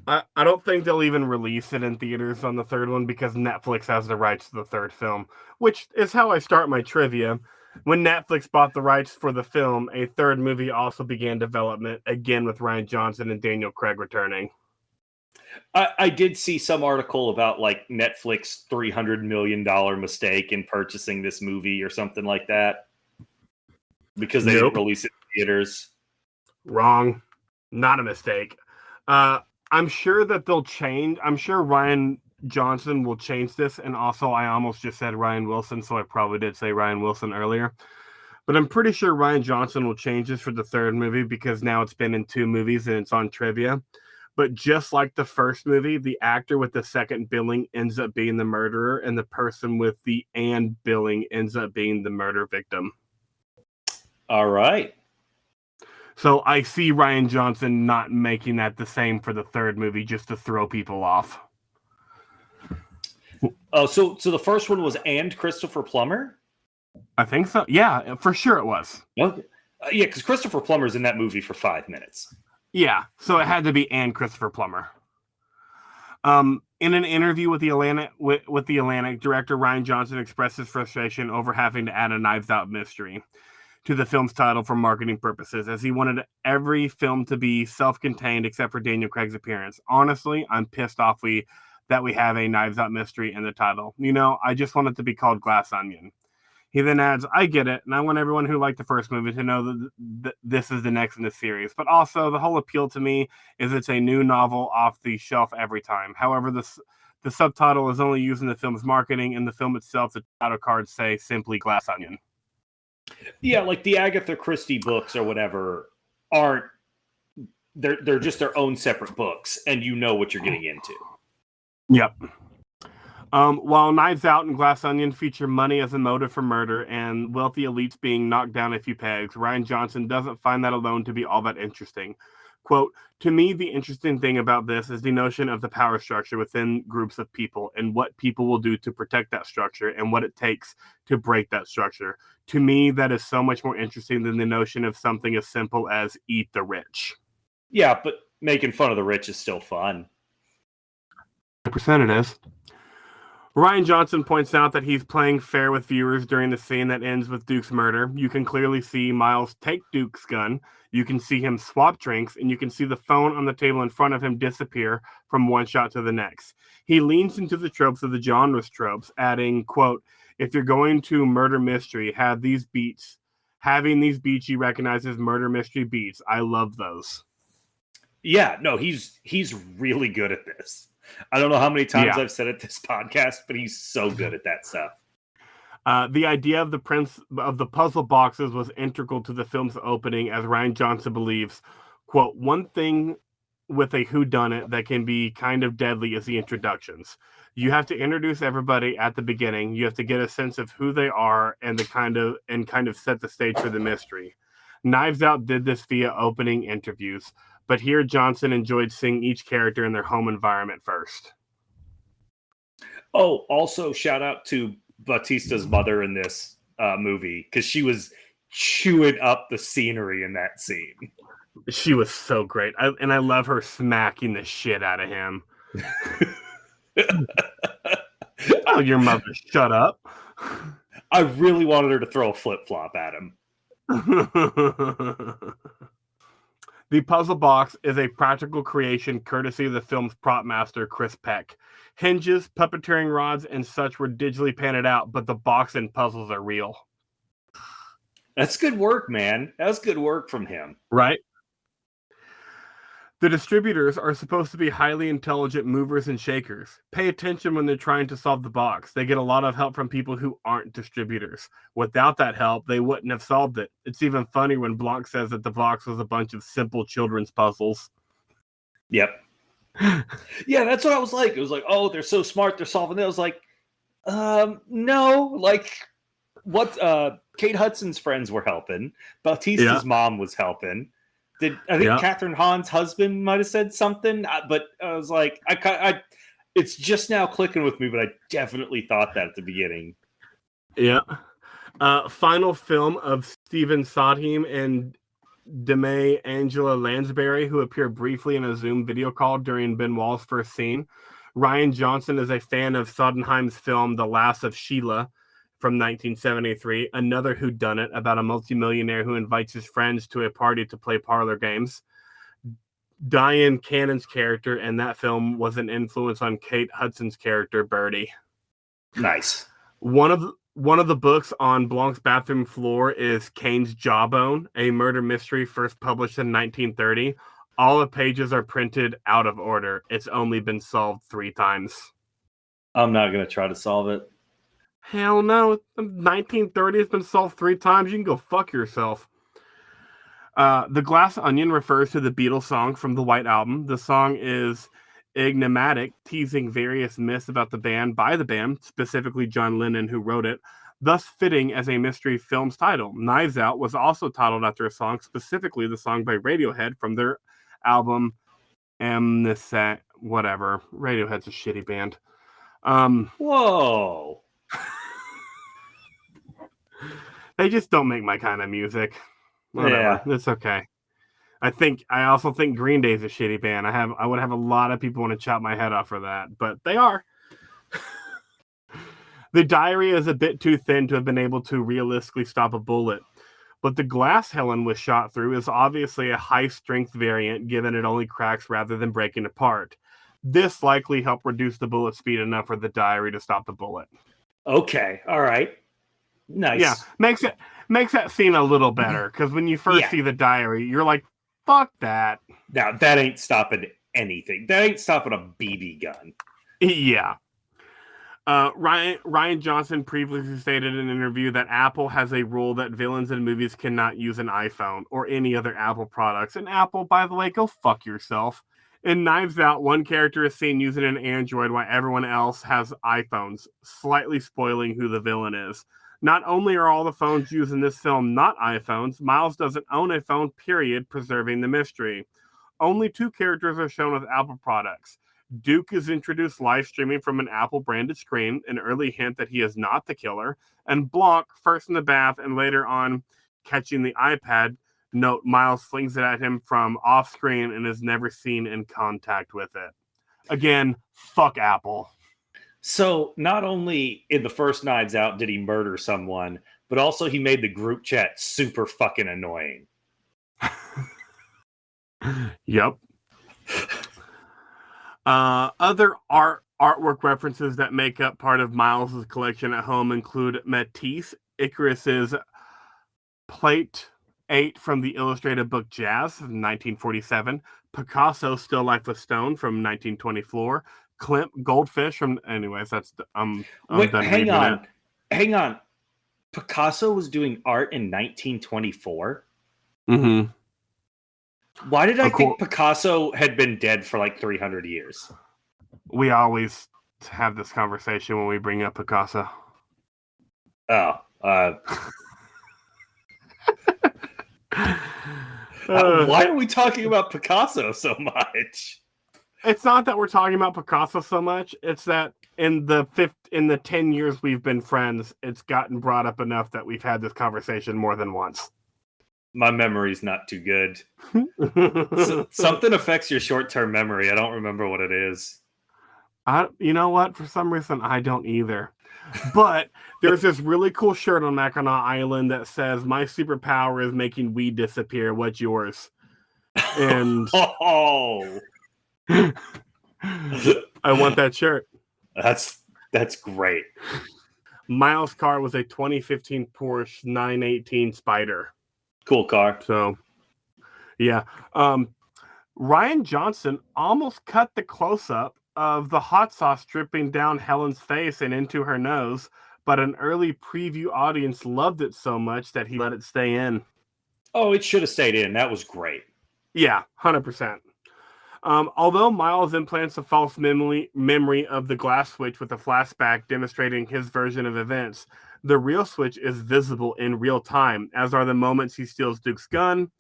I don't think they'll even release it in theaters on the third one because Netflix has the rights to the third film, which is how I start my trivia. When Netflix bought the rights for the film, a third movie also began development, again with Rian Johnson and Daniel Craig returning. I did see some article about like Netflix $300 million mistake in purchasing this movie or something like that because they didn't release it in theaters. Wrong. Not a mistake. I'm sure that they'll change. I'm sure Rian Johnson will change this. And also, I almost just said Ryan Wilson, so I probably did say Ryan Wilson earlier. But I'm pretty sure Rian Johnson will change this for the third movie because now it's been in 2 movies and it's on trivia. But just like the first movie, the actor with the second billing ends up being the murderer, and the person with the and billing ends up being the murder victim. All right. So I see Rian Johnson not making that the same for the third movie just to throw people off. Oh, so the first one was and Christopher Plummer? I think so. Yeah, for sure it was. Okay. Yeah, because Christopher Plummer's in that movie for 5 minutes. Yeah, so it had to be and Christopher Plummer. In an interview with the Atlantic, director Rian Johnson expressed his frustration over having to add a Knives Out mystery to the film's title for marketing purposes, as he wanted every film to be self-contained except for Daniel Craig's appearance. Honestly, I'm pissed off that we have a Knives Out mystery in the title. You know, I just want it to be called Glass Onion. He then adds, I get it, and I want everyone who liked the first movie to know that this is the next in the series. But also, the whole appeal to me is it's a new novel off the shelf every time. However, the subtitle is only used in the film's marketing. In the film itself, the title cards say simply Glass Onion. Yeah, like the Agatha Christie books or whatever aren't. They're just their own separate books, and you know what you're getting into. Yep. While Knives Out and Glass Onion feature money as a motive for murder and wealthy elites being knocked down a few pegs, Rian Johnson doesn't find that alone to be all that interesting. Quote, to me, the interesting thing about this is the notion of the power structure within groups of people and what people will do to protect that structure and what it takes to break that structure. To me, that is so much more interesting than the notion of something as simple as eat the rich. Yeah, but making fun of the rich is still fun. 100% it is. Rian Johnson points out that he's playing fair with viewers during the scene that ends with Duke's murder. You can clearly see Miles take Duke's gun, you can see him swap drinks, and you can see the phone on the table in front of him disappear from one shot to the next. He leans into the tropes of the genre's tropes, adding, quote, if you're going to murder mystery, having these beats you recognize as murder mystery beats. I love those. Yeah, no, he's really good at this. I don't know how many times I've said it this podcast, but he's so good at that stuff. The idea of the puzzle boxes was integral to the film's opening, as Rian Johnson believes, quote, one thing with a whodunit that can be kind of deadly is the introductions. You have to introduce everybody at the beginning. You have to get a sense of who they are and kind of set the stage for the mystery. Knives Out did this via opening interviews, but here Johnson enjoyed seeing each character in their home environment first. Oh, also shout out to Bautista's mother in this movie, because she was chewing up the scenery in that scene. She was so great. I love her smacking the shit out of him. Oh, your mother, shut up. I really wanted her to throw a flip-flop at him. The puzzle box is a practical creation courtesy of the film's prop master, Chris Peck. Hinges, puppeteering rods, and such were digitally painted out, but the box and puzzles are real. That's good work, man. That was good work from him. Right? The distributors are supposed to be highly intelligent movers and shakers. Pay attention when they're trying to solve the box. They get a lot of help from people who aren't distributors. Without that help, they wouldn't have solved it. It's even funny when Blanc says that the box was a bunch of simple children's puzzles. Yep. Yeah, that's what I was like. It was like, oh, they're so smart, they're solving it. I was like, no. Like, what? Kate Hudson's friends were helping. Bautista's mom was helping. I think Catherine Hahn's husband might have said something, but I was like, it's just now clicking with me, but I definitely thought that at the beginning. Yeah. Final film of Stephen Sondheim and Deme Angela Lansbury, who appeared briefly in a Zoom video call during Benoit's first scene. Ryan Johnson is a fan of Sondheim's film The Last of Sheila from 1973, another whodunit about a multimillionaire who invites his friends to a party to play parlor games. Diane Cannon's character in that film was an influence on Kate Hudson's character, Birdie. Nice. One of the books on Blanc's bathroom floor is Cain's Jawbone, a murder mystery first published in 1930. All the pages are printed out of order. It's only been solved 3 times. I'm not going to try to solve it. Hell no. 1930 has been solved 3 times. You can go fuck yourself. The Glass Onion refers to the Beatles song from the White Album. The song is enigmatic, teasing various myths about the band by the band, specifically John Lennon, who wrote it, thus fitting as a mystery film's title. Knives Out was also titled after a song, specifically the song by Radiohead from their album whatever. Radiohead's a shitty band. Whoa. They just don't make my kind of music. Whatever. Yeah. It's okay. I also think Green Day's a shitty band. I would have a lot of people want to chop my head off for that, but they are. The diary is a bit too thin to have been able to realistically stop a bullet, but the glass Helen was shot through is obviously a high-strength variant, given it only cracks rather than breaking apart. This likely helped reduce the bullet speed enough for the diary to stop the bullet. Okay, all right. Nice. Yeah, makes that scene a little better, because when you first see the diary, you're like, fuck that. Now, that ain't stopping anything. That ain't stopping a BB gun. Yeah. Ryan Johnson previously stated in an interview that Apple has a rule that villains in movies cannot use an iPhone or any other Apple products. And Apple, by the way, go fuck yourself. In Knives Out, one character is seen using an Android while everyone else has iPhones, slightly spoiling who the villain is. Not only are all the phones used in this film not iPhones, Miles doesn't own a phone, period, preserving the mystery. Only 2 characters are shown with Apple products. Duke is introduced live streaming from an Apple-branded screen, an early hint that he is not the killer. And Blanc, first in the bath and later on catching the iPad, note Miles flings it at him from off-screen and is never seen in contact with it. Again, fuck Apple. So not only in the first Knives Out did he murder someone, but also he made the group chat super fucking annoying. Yep. Other artwork references that make up part of Miles's collection at home include Matisse, Icarus's Plate 8 from the illustrated book Jazz from 1947, Picasso's Still Life with Stone from 1924, Klimt Goldfish from. Anyways, that's I'm Wait, done. Hang on. Picasso was doing art in 1924. Mm-hmm. Why did I think Picasso had been dead for like 300 years? We always have this conversation when we bring up Picasso. Oh. Why are we talking about Picasso so much? It's not that we're talking about Picasso so much. It's that in the 10 years we've been friends, it's gotten brought up enough that we've had this conversation more than once. My memory's not too good. Something affects your short-term memory. I don't remember what it is. You know what? For some reason, I don't either. But there's this really cool shirt on Mackinac Island that says, "My superpower is making weed disappear. What's yours?" And I want that shirt. That's great. Miles' car was a 2015 Porsche 918 Spider. Cool car. So, yeah. Ryan Johnson almost cut the close-up of the hot sauce dripping down Helen's face and into her nose, but an early preview audience loved it so much that he let it stay in. Oh, it should have stayed in. That was great. Yeah, 100%. Although Miles implants a false memory of the glass switch with a flashback demonstrating his version of events, the real switch is visible in real time, as are the moments he steals Duke's gun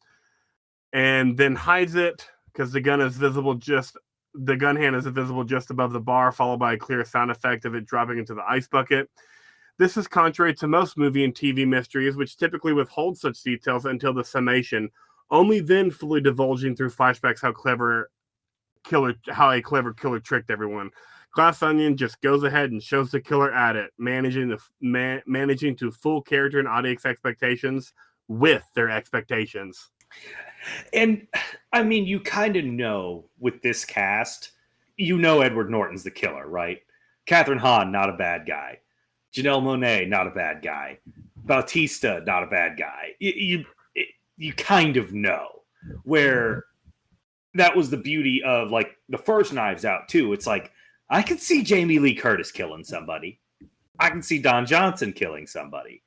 and then hides it because the gun hand is visible just above the bar, followed by a clear sound effect of it dropping into the ice bucket. This is contrary to most movie and TV mysteries, which typically withhold such details until the summation, only then fully divulging through flashbacks how a clever killer tricked everyone. Glass Onion just goes ahead and shows the killer at it, managing to fool character and audience expectations with their expectations. And I mean, you kind of know with this cast, you know Edward Norton's the killer, right? Catherine Hahn, not a bad guy. Janelle Monáe, not a bad guy. Bautista, not a bad guy. You kind of know. Where that was the beauty of like the first Knives Out too. It's like, I can see Jamie Lee Curtis killing somebody. I can see Don Johnson killing somebody.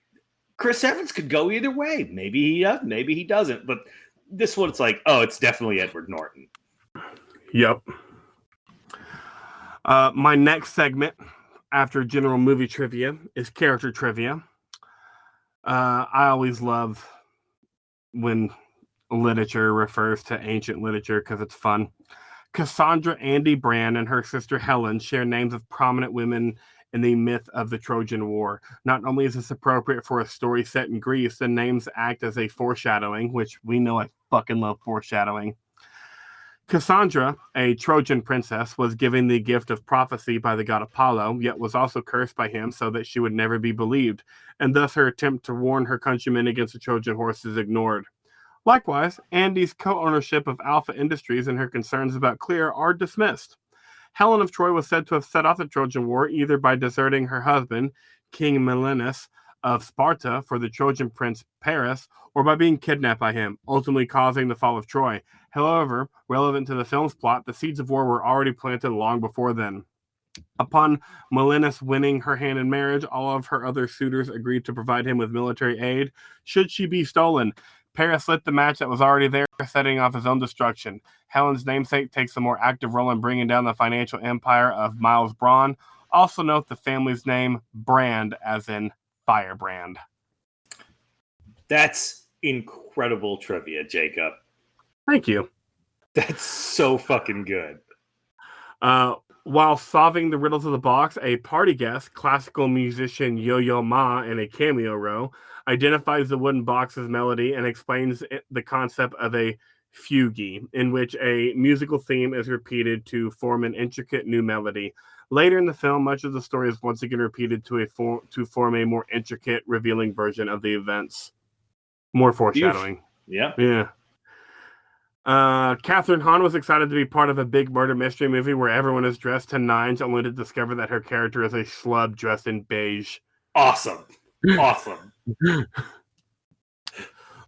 Chris Evans could go either way. Maybe he does, maybe he doesn't. But this one, it's like, oh, it's definitely Edward Norton. Yep. My next segment after general movie trivia is character trivia. I always love when literature refers to ancient literature because it's fun. Cassandra Andy Brand and her sister Helen share names of prominent women in the myth of the Trojan War. Not only is this appropriate for a story set in Greece, the names act as a foreshadowing, which we know I fucking love foreshadowing. Cassandra, a Trojan princess, was given the gift of prophecy by the god Apollo, yet was also cursed by him so that she would never be believed, and thus her attempt to warn her countrymen against the Trojan horse is ignored. Likewise, Andy's co-ownership of Alpha Industries and her concerns about Clear are dismissed. Helen of Troy was said to have set off the Trojan War either by deserting her husband, King Menelaus of Sparta, for the Trojan prince Paris, or by being kidnapped by him, ultimately causing the fall of Troy. However, relevant to the film's plot, the seeds of war were already planted long before then. Upon Menelaus winning her hand in marriage, all of her other suitors agreed to provide him with military aid should she be stolen. Paris lit the match that was already there, setting off his own destruction. Helen's namesake takes a more active role in bringing down the financial empire of Miles Braun. Also note the family's name, Brand, as in Firebrand. That's incredible trivia, Jacob. Thank you. That's so fucking good. While solving the riddles of the box, a party guest, classical musician Yo-Yo Ma, in a cameo role, identifies the wooden box's melody and explains the concept of a fugue, in which a musical theme is repeated to form an intricate new melody. Later in the film, much of the story is once again repeated to form a more intricate, revealing version of the events. More foreshadowing. Yeah. Catherine Hahn was excited to be part of a big murder mystery movie where everyone is dressed to nines, only to discover that her character is a schlub dressed in beige. Awesome.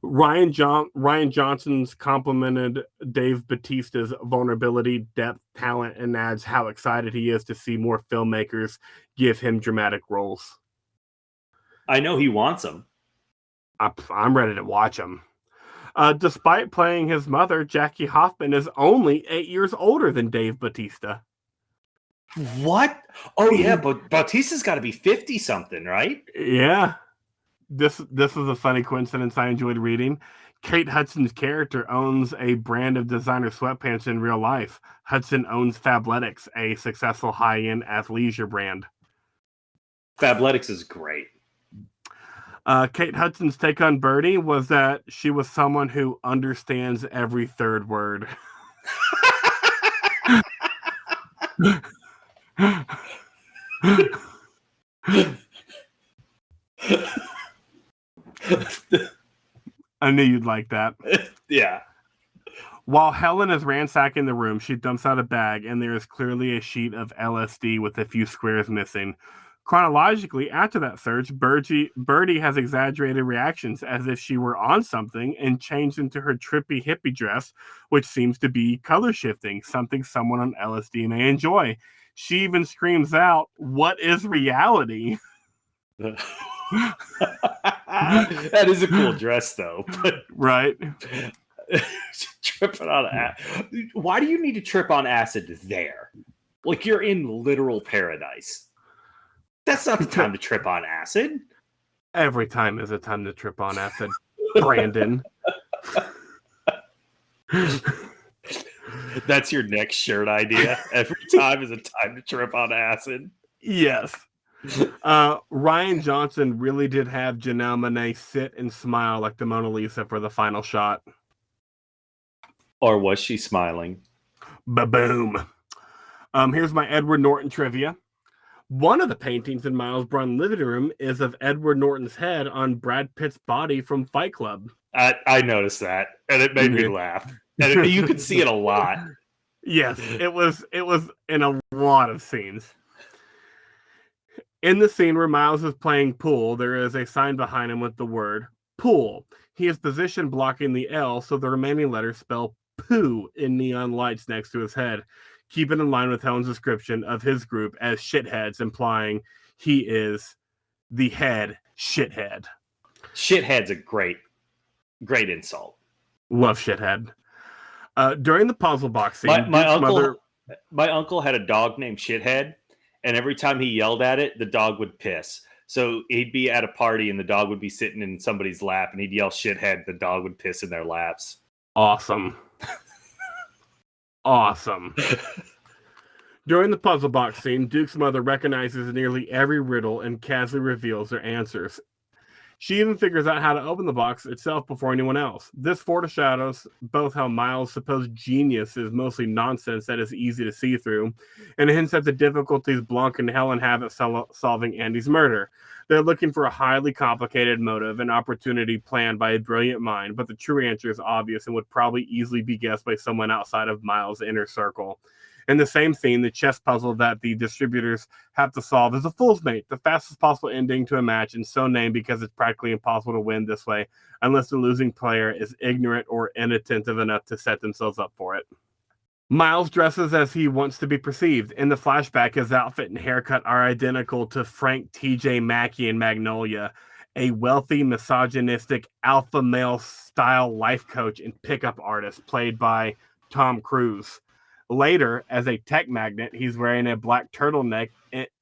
Ryan Johnson's complimented Dave Bautista's vulnerability, depth, talent, and adds how excited he is to see more filmmakers give him dramatic roles. I know he wants them. I'm ready to watch him. Despite playing his mother, Jackie Hoffman is only 8 years older than Dave Bautista. What? Oh, yeah, but Bautista's got to be 50-something, right? Yeah. This was a funny coincidence I enjoyed reading. Kate Hudson's character owns a brand of designer sweatpants in real life. Hudson owns Fabletics, a successful high-end athleisure brand. Fabletics is great. Kate Hudson's take on Birdie was that she was someone who understands every third word. I knew you'd like that. Yeah. While Helen is ransacking the room, she dumps out a bag, and there is clearly a sheet of LSD with a few squares missing. Chronologically, after that search, Birdie has exaggerated reactions as if she were on something and changed into her trippy hippie dress, which seems to be color shifting, something someone on LSD may enjoy. She even screams out, "What is reality?" That is a cool dress, though. But right? Tripping on acid. Why do you need to trip on acid there? Like you're in literal paradise. That's not the time to trip on acid. Every time is a time to trip on acid, Brandon. That's your next shirt idea. Every time is a time to trip on acid. Yes. Ryan Johnson really did have Janelle Monáe sit and smile like the Mona Lisa for the final shot. Or was she smiling? Ba-boom. Here's my Edward Norton trivia. One of the paintings in Miles Brun's living room is of Edward Norton's head on Brad Pitt's body from Fight Club. I noticed that, and it made me laugh. And you could see it a lot. Yes, it was in a lot of scenes. In the scene where Miles is playing pool, there is a sign behind him with the word pool. He is positioned blocking the L, so the remaining letters spell poo in neon lights next to his head. Keep it in line with Helen's description of his group as shitheads, implying he is the head shithead. Shithead's a great insult. Love shithead. During the puzzle box scene, my uncle had a dog named Shithead, and every time he yelled at it, the dog would piss. So he'd be at a party, and the dog would be sitting in somebody's lap, and he'd yell "shithead." The dog would piss in their laps. Awesome. Awesome. During the puzzle box scene, Duke's mother recognizes nearly every riddle and casually reveals their answers. She even figures out how to open the box itself before anyone else. This foreshadows both how Miles' supposed genius is mostly nonsense that is easy to see through, and hints at the difficulties Blanc and Helen have at solving Andy's murder. They're looking for a highly complicated motive and opportunity planned by a brilliant mind, but the true answer is obvious and would probably easily be guessed by someone outside of Miles' inner circle. In the same scene, the chess puzzle that the distributors have to solve is a Fool's Mate, the fastest possible ending to a match, and so named because it's practically impossible to win this way unless the losing player is ignorant or inattentive enough to set themselves up for it. Miles dresses as he wants to be perceived. In the flashback, his outfit and haircut are identical to Frank T.J. Mackey in Magnolia, a wealthy, misogynistic, alpha male style life coach and pickup artist played by Tom Cruise. Later, as a tech magnate, he's wearing a black turtleneck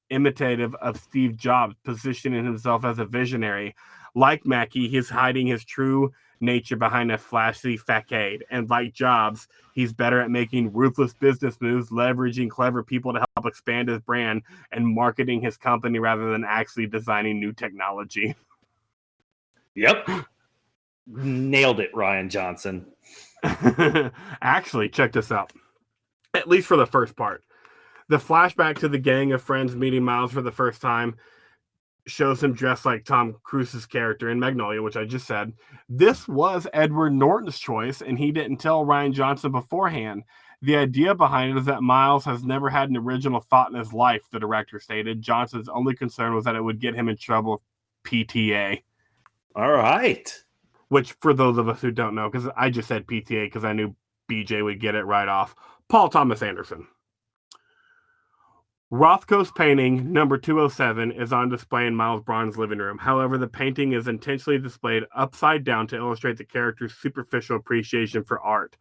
imitative of Steve Jobs, positioning himself as a visionary. Like Mackey, he's hiding his true nature behind a flashy facade. And like Jobs, he's better at making ruthless business moves, leveraging clever people to help expand his brand, and marketing his company rather than actually designing new technology. Yep. Nailed it, Ryan Johnson. Actually, check this out. At least for the first part. The flashback to the gang of friends meeting Miles for the first time shows him dressed like Tom Cruise's character in Magnolia, which I just said. This was Edward Norton's choice, and he didn't tell Ryan Johnson beforehand. The idea behind it is that Miles has never had an original thought in his life, the director stated. Johnson's only concern was that it would get him in trouble with PTA. All right. Which, for those of us who don't know, because I just said PTA because I knew BJ would get it right off. Paul Thomas Anderson. Rothko's painting, number 207, is on display in Miles Brun's living room. However, the painting is intentionally displayed upside down to illustrate the character's superficial appreciation for art.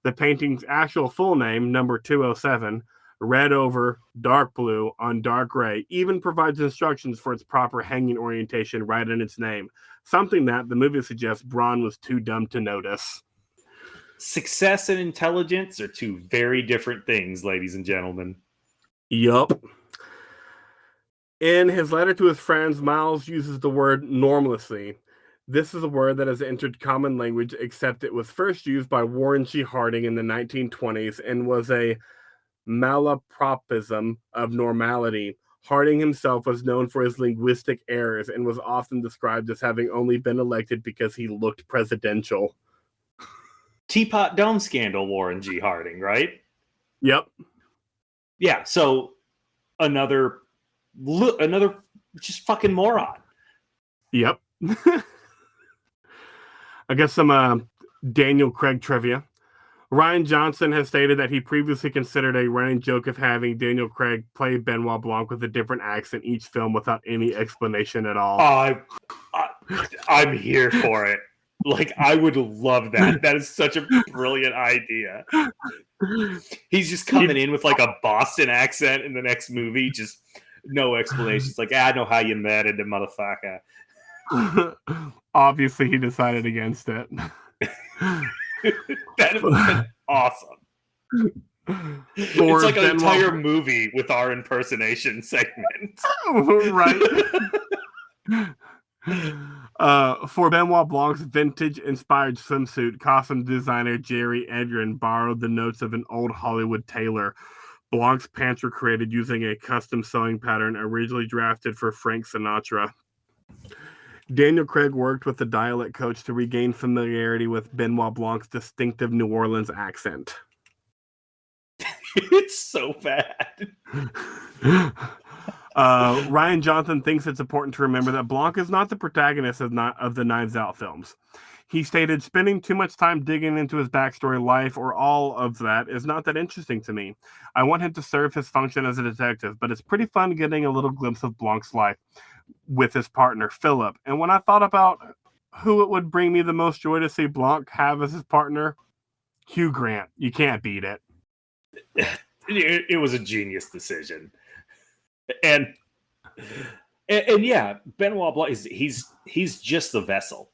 The painting's actual full name, number 207, red over dark blue on dark gray, even provides instructions for its proper hanging orientation right in its name, something that the movie suggests Brun was too dumb to notice. Success and intelligence are two very different things, ladies and gentlemen. Yup. In his letter to his friends, Miles uses the word normlessly. This is a word that has entered common language, except it was first used by Warren G. Harding in the 1920s and was a malapropism of normality. Harding himself was known for his linguistic errors and was often described as having only been elected because he looked presidential. Teapot Dome scandal, Warren G. Harding, right? Yep. Yeah, so another just fucking moron. Yep. I guess some Daniel Craig trivia. Ryan Johnson has stated that he previously considered a running joke of having Daniel Craig play Benoit Blanc with a different accent each film without any explanation at all. I'm here for it. Like, I would love that. That is such a brilliant idea. He's just coming in with like a Boston accent in the next movie. Just no explanation. It's like, I know how you married the motherfucker. Obviously, he decided against it. That would have been awesome. It's like an entire movie with our impersonation segment. Right. For Benoit Blanc's vintage-inspired swimsuit, costume designer Jerry Edgren borrowed the notes of an old Hollywood tailor. Blanc's pants were created using a custom sewing pattern originally drafted for Frank Sinatra. Daniel Craig worked with the dialect coach to regain familiarity with Benoit Blanc's distinctive New Orleans accent. It's so bad. Ryan Johnson thinks it's important to remember that Blanc is not the protagonist of the Knives Out films. He stated, spending too much time digging into his backstory, life, or all of that is not that interesting to me. I want him to serve his function as a detective, but it's pretty fun getting a little glimpse of Blanc's life with his partner, Philip. And when I thought about who it would bring me the most joy to see Blanc have as his partner, Hugh Grant. You can't beat it. It was a genius decision. And yeah, Benoit Blanc he's just the vessel.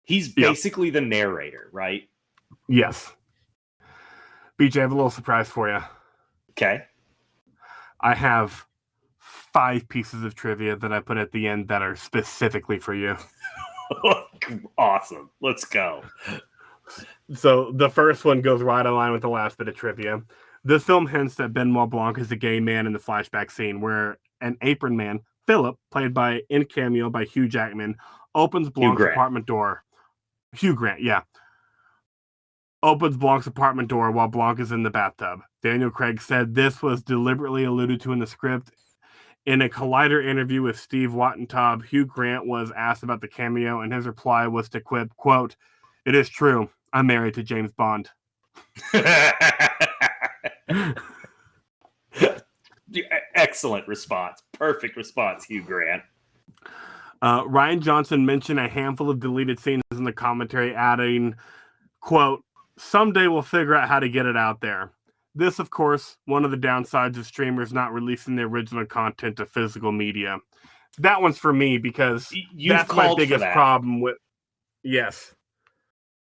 He's basically the narrator, right? Yes. BJ, I have a little surprise for you. Okay. I have 5 pieces of trivia that I put at the end that are specifically for you. Awesome. Let's go. So the first one goes right in line with the last bit of trivia. This film hints that Benoit Blanc is a gay man in the flashback scene where an apron man, Philip, played in cameo by Hugh Jackman, opens Blanc's apartment door. Hugh Grant, yeah. Opens Blanc's apartment door while Blanc is in the bathtub. Daniel Craig said this was deliberately alluded to in the script. In a Collider interview with Steve Wattentab, Hugh Grant was asked about the cameo, and his reply was to quote, "It is true. I'm married to James Bond." Excellent response. Perfect response, Hugh Grant. Ryan Johnson mentioned a handful of deleted scenes in the commentary, adding, quote, "Someday we'll figure out how to get it out there." This, of course, one of the downsides of streamers not releasing the original content to physical media. That one's for me because that's my biggest problem with... Yes.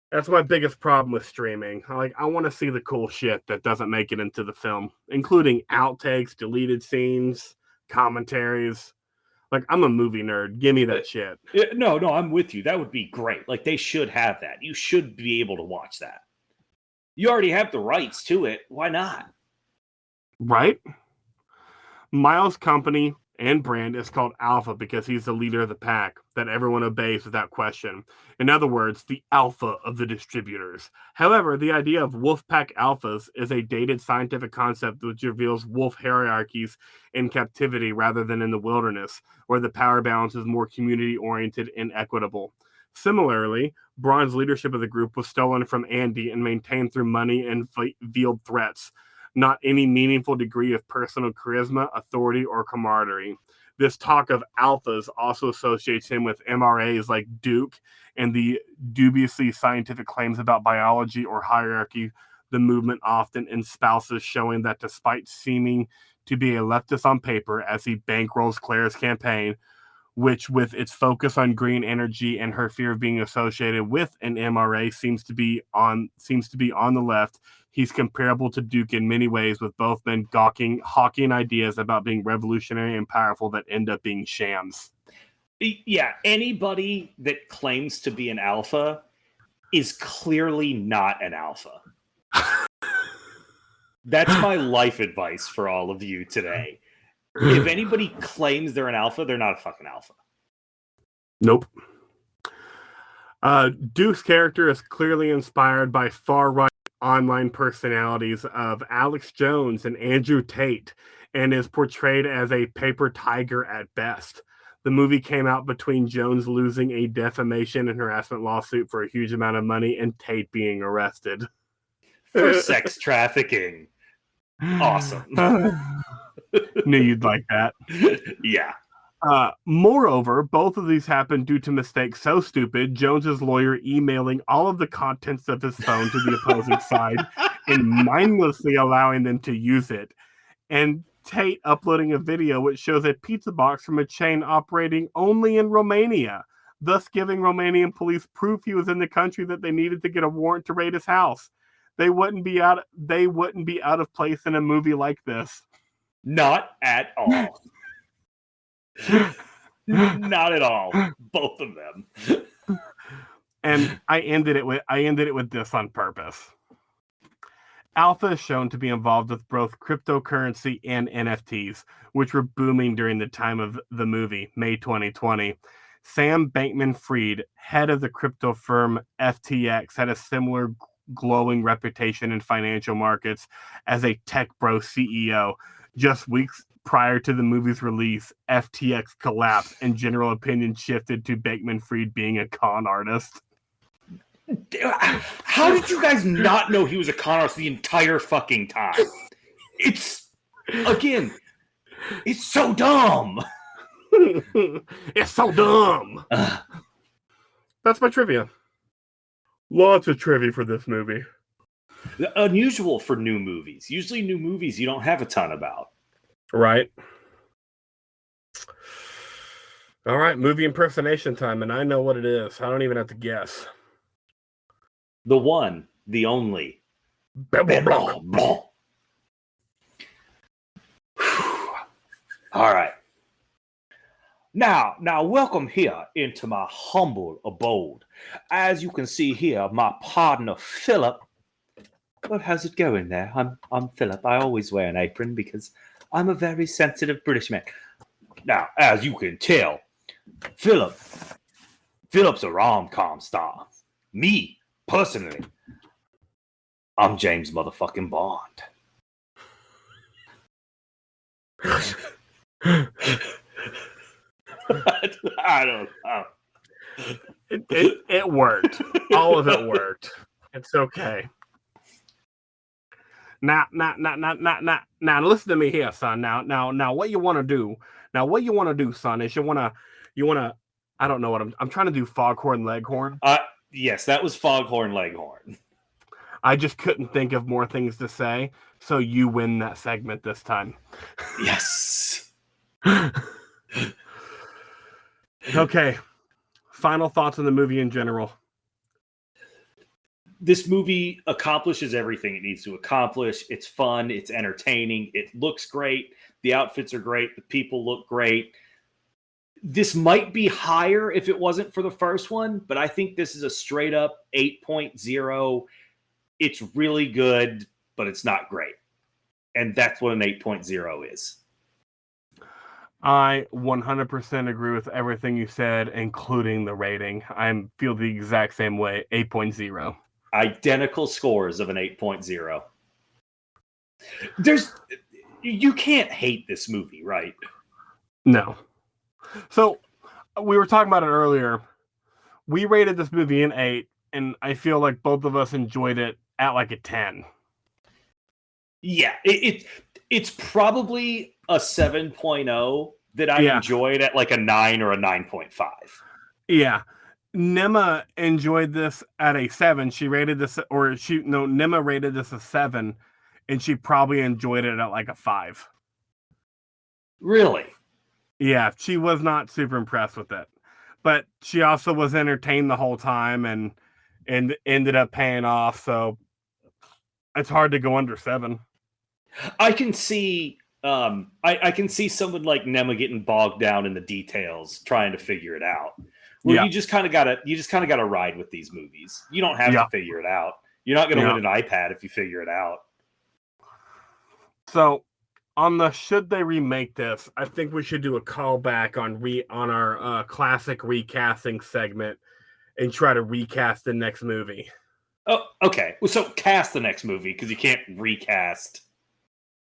That's my biggest problem with streaming. I want to see the cool shit that doesn't make it into the film, including outtakes, deleted scenes, commentaries. I'm a movie nerd. Give me that shit. No, I'm with you. That would be great. They should have that. You should be able to watch that. You already have the rights to it. Why not? Right? Miles' company and brand is called Alpha because he's the leader of the pack that everyone obeys without question. In other words, the alpha of the distributors. However, the idea of Wolfpack Alphas is a dated scientific concept which reveals wolf hierarchies in captivity rather than in the wilderness, where the power balance is more community-oriented and equitable. Similarly, Braun's leadership of the group was stolen from Andy and maintained through money and veiled threats, not any meaningful degree of personal charisma, authority, or camaraderie. This talk of alphas also associates him with MRAs like Duke and the dubiously scientific claims about biology or hierarchy the movement often espouses, showing that despite seeming to be a leftist on paper as he bankrolls Claire's campaign, which with its focus on green energy and her fear of being associated with an MRA seems to be on the left, he's comparable to Duke in many ways, with both men hawking ideas about being revolutionary and powerful that end up being shams. Yeah, anybody that claims to be an alpha is clearly not an alpha. That's my life advice for all of you today. If anybody claims they're an alpha, they're not a fucking alpha. Nope. Duke's character is clearly inspired by far-right online personalities of Alex Jones and Andrew Tate and is portrayed as a paper tiger at best. The movie came out between Jones losing a defamation and harassment lawsuit for a huge amount of money and Tate being arrested. For sex trafficking. Awesome. Knew you'd like that. Yeah. Moreover, both of these happened due to mistakes so stupid, Jones's lawyer emailing all of the contents of his phone to the opposing side and mindlessly allowing them to use it, and Tate uploading a video which shows a pizza box from a chain operating only in Romania, thus giving Romanian police proof he was in the country that they needed to get a warrant to raid his house. They wouldn't be out of place in a movie like this. Not at all. Not at all. Both of them. And I ended it with this on purpose. Alpha is shown to be involved with both cryptocurrency and NFTs, which were booming during the time of the movie, May 2020. Sam Bankman-Fried, head of the crypto firm FTX, had a similar glowing reputation in financial markets as a tech bro CEO. Just weeks prior to the movie's release, FTX collapsed and general opinion shifted to Bankman-Fried being a con artist. How did you guys not know he was a con artist the entire fucking time? It's so dumb. It's so dumb. That's my trivia. Lots of trivia for this movie. Unusual for new movies. Usually new movies you don't have a ton about. Right. All right, movie impersonation time, and I know what it is. I don't even have to guess. The one, the only. Benoit Blanc. Blanc. All right. Now, welcome here into my humble abode. As you can see here, my partner, Philip. Well, how's it going there? I'm Philip. I always wear an apron because I'm a very sensitive British man. Now, as you can tell, Philip's a rom-com star. Me, personally, I'm James motherfucking Bond. I don't know. It worked. All of it worked. It's okay. Now, listen to me here, son. Now, what you want to do? Now, what you want to do, son, is you want to. I don't know what I'm trying to do. Foghorn Leghorn. Yes, that was Foghorn Leghorn. I just couldn't think of more things to say, so you win that segment this time. Yes. Okay. Final thoughts on the movie in general. This movie accomplishes everything it needs to accomplish. It's fun. It's entertaining. It looks great. The outfits are great. The people look great. This might be higher if it wasn't for the first one, but I think this is a straight up 8.0. It's really good, but it's not great. And that's what an 8.0 is. I 100% agree with everything you said, including the rating. I feel the exact same way, 8.0. Identical scores of an 8.0. You can't hate this movie, right? No. So, we were talking about it earlier. We rated this movie an 8, and I feel like both of us enjoyed it at like a 10. Yeah, it's probably a 7.0 that I enjoyed at like a 9 or a 9.5. Yeah. Nema enjoyed this at a 7. Nema rated this a 7, and she probably enjoyed it at like a 5. Really? Yeah, she was not super impressed with it. But she also was entertained the whole time and ended up paying off, so it's hard to go under 7. I can see I can see someone like Nema getting bogged down in the details trying to figure it out. Where you just kind of gotta ride with these movies. You don't have to figure it out. You're not gonna win an iPad if you figure it out. So on the should they remake this, I think we should do a callback on our classic recasting segment and try to recast the next movie. Oh, okay. So cast the next movie because you can't recast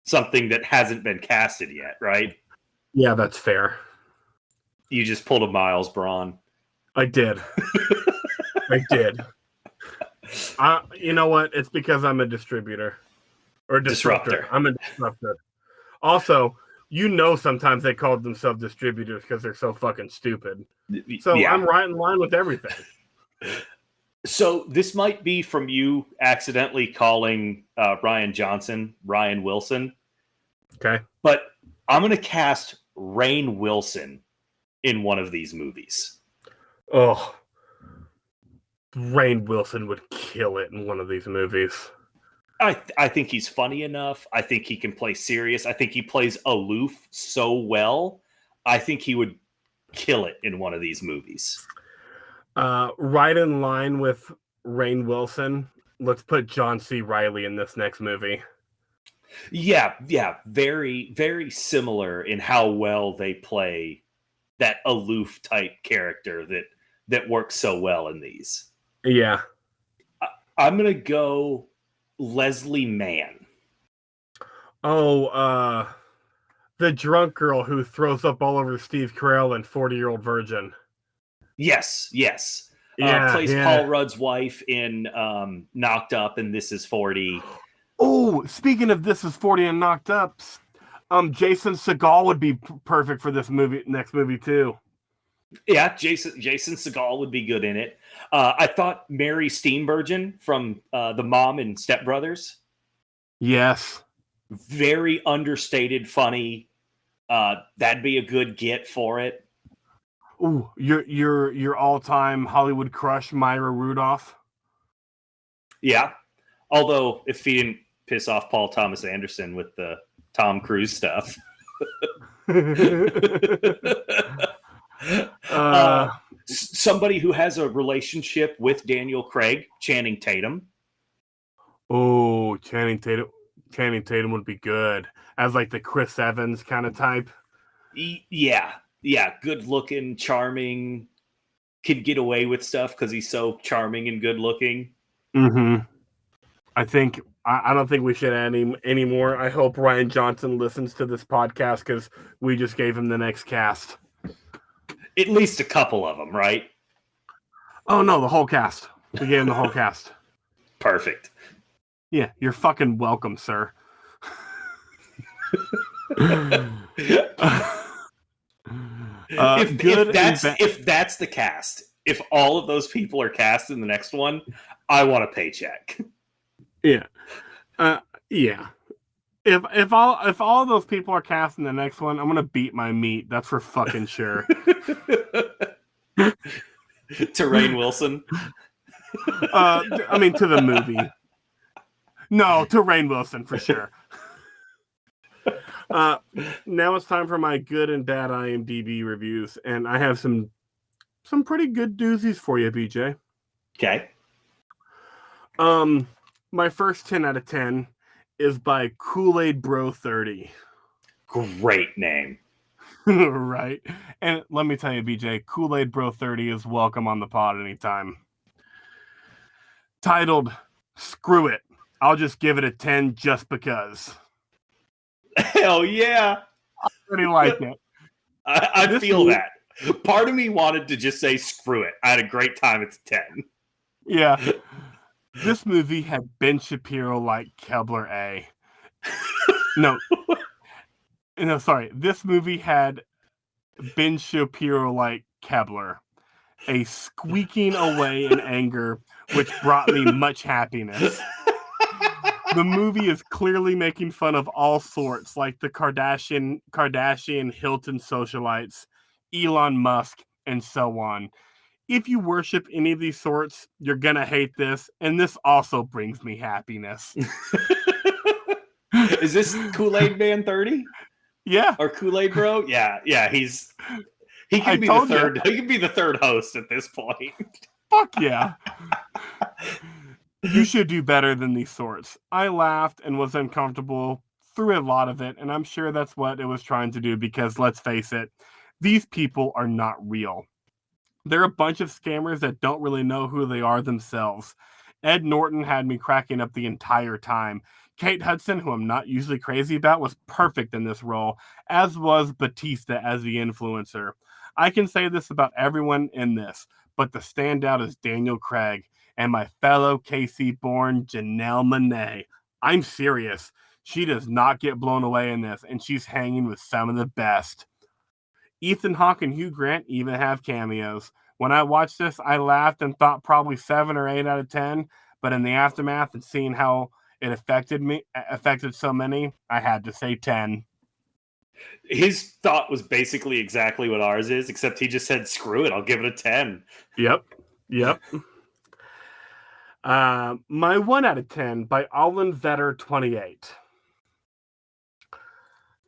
something that hasn't been casted yet, right? Yeah, that's fair. You just pulled a Miles Braun. I did. I did. You know what? It's because I'm a distributor. Or disruptor. I'm a disruptor. Also, sometimes they call themselves distributors because they're so fucking stupid. So I'm right in line with everything. So this might be from you accidentally calling Ryan Johnson Ryan Wilson. Okay. But I'm going to cast Rainn Wilson in one of these movies. Oh. Rainn Wilson would kill it in one of these movies. I think he's funny enough. I think he can play serious. I think he plays aloof so well. I think he would kill it in one of these movies. Right in line with Rainn Wilson, let's put John C. Reilly in this next movie. Yeah, very, very similar in how well they play that aloof type character that works so well in these. Yeah. I'm gonna go Leslie Mann. Oh, the drunk girl who throws up all over Steve Carell and 40-Year-Old Virgin. Yes. Plays Paul Rudd's wife in Knocked Up, and This Is 40. Oh, speaking of This Is 40 and Knocked Up, Jason Segel would be perfect for this next movie too. Yeah, Jason Segel would be good in it. I thought Mary Steenburgen from The Mom and Step Brothers. Yes. Very understated, funny. That'd be a good get for it. Ooh, your all-time Hollywood crush, Myra Rudolph. Yeah. Although, if he didn't piss off Paul Thomas Anderson with the Tom Cruise stuff. Somebody who has a relationship with Daniel Craig, Channing Tatum. Oh, Channing Tatum would be good as like the Chris Evans kind of type. Yeah, good looking, charming, could get away with stuff because he's so charming and good looking. Mm-hmm. I don't think we should add any more. I hope Rian Johnson listens to this podcast because we just gave him the next cast. At least a couple of them, right? Oh no, the whole cast. We gave him the whole cast. Perfect. Yeah, you're fucking welcome, sir. If that's the cast, if all of those people are cast in the next one, I want a paycheck. Yeah. Yeah. If all of those people are cast in the next one, I'm gonna beat my meat. That's for fucking sure. To Rainn Wilson. I mean to the movie. No, to Rainn Wilson for sure. Now it's time for my good and bad IMDb reviews, and I have some pretty good doozies for you, BJ. Okay. My first 10 out of 10 is by Kool-Aid Bro 30. Great name. Right. And let me tell you, BJ, Kool-Aid Bro 30 is welcome on the pod anytime. Titled, Screw It. I'll just give it a 10 just because. Hell yeah. I really like it. I feel that. Part of me wanted to just say screw it. I had a great time. It's a 10. Yeah. This movie had Ben Shapiro like Kebler A. No, sorry. This movie had Ben Shapiro like Kebler, a squeaking away in anger, which brought me much happiness. The movie is clearly making fun of all sorts, like the Kardashian Hilton socialites, Elon Musk, and so on. If you worship any of these sorts, you're gonna hate this, and this also brings me happiness. Is this Kool-Aid Man 30? Yeah. Or Kool-Aid Bro? Yeah. He can be the third. He can be the third host at this point. Fuck yeah. You should do better than these sorts. I laughed and was uncomfortable through a lot of it, and I'm sure that's what it was trying to do because, let's face it, these people are not real. They're a bunch of scammers that don't really know who they are themselves. Ed Norton had me cracking up the entire time. Kate Hudson, who I'm not usually crazy about, was perfect in this role, as was Batista as the influencer. I can say this about everyone in this, but the standout is Daniel Craig and my fellow KC-born Janelle Monáe. I'm serious. She does not get blown away in this, and she's hanging with some of the best. Ethan Hawke and Hugh Grant even have cameos. When I watched this, I laughed and thought probably 7 or 8 out of 10, but in the aftermath and seeing how it affected so many, I had to say 10. His thought was basically exactly what ours is, except he just said, screw it, I'll give it a 10. Yep. My 1 out of 10 by Olin Vetter 28.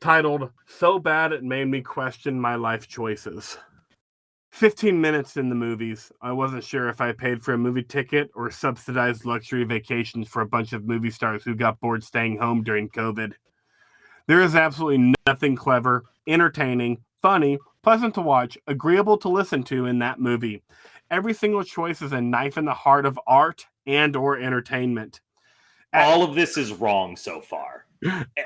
Titled, So Bad It Made Me Question My Life Choices. 15 minutes in the movies. I wasn't sure if I paid for a movie ticket or subsidized luxury vacations for a bunch of movie stars who got bored staying home during COVID. There is absolutely nothing clever, entertaining, funny, pleasant to watch, agreeable to listen to in that movie. Every single choice is a knife in the heart of art and or entertainment. All of this is wrong so far.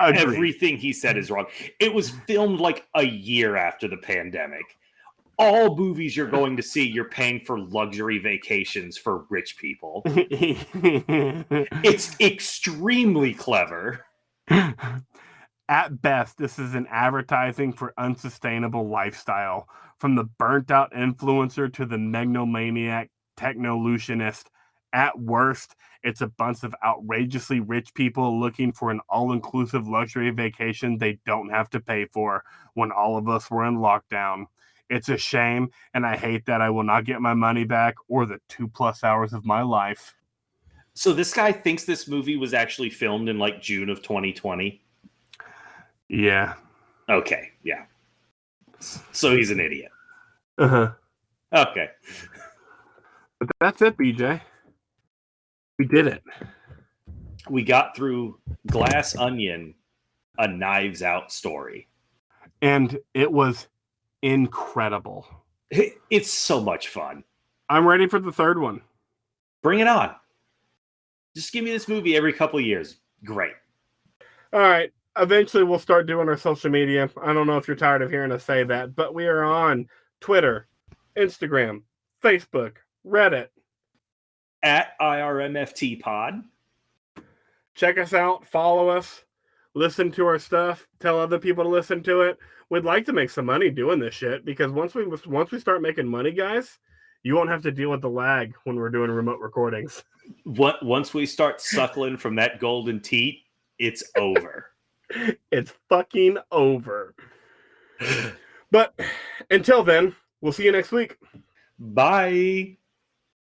Agreed. Everything he said is wrong. It was filmed like a year after the pandemic. All movies you're going to see, you're paying for luxury vacations for rich people. It's extremely clever. At best, this is an advertising for unsustainable lifestyle. From the burnt-out influencer to the megalomaniac technolutionist. At worst, it's a bunch of outrageously rich people looking for an all-inclusive luxury vacation they don't have to pay for when all of us were in lockdown. It's a shame, and I hate that I will not get my money back or the 2+ hours of my life. So this guy thinks this movie was actually filmed in like June of 2020? Yeah. Okay, yeah. So he's an idiot. Uh-huh. Okay. But that's it, BJ. We did it. We got through Glass Onion, a Knives Out story. And it was incredible. It's so much fun. I'm ready for the third one. Bring it on. Just give me this movie every couple of years. Great. All right. Eventually, we'll start doing our social media. I don't know if you're tired of hearing us say that, but we are on Twitter, Instagram, Facebook, Reddit. At IRMFT Pod. Check us out. Follow us. Listen to our stuff. Tell other people to listen to it. We'd like to make some money doing this shit because once we start making money, guys, you won't have to deal with the lag when we're doing remote recordings. Once we start suckling from that golden teat, it's over. It's fucking over. But until then, we'll see you next week. Bye.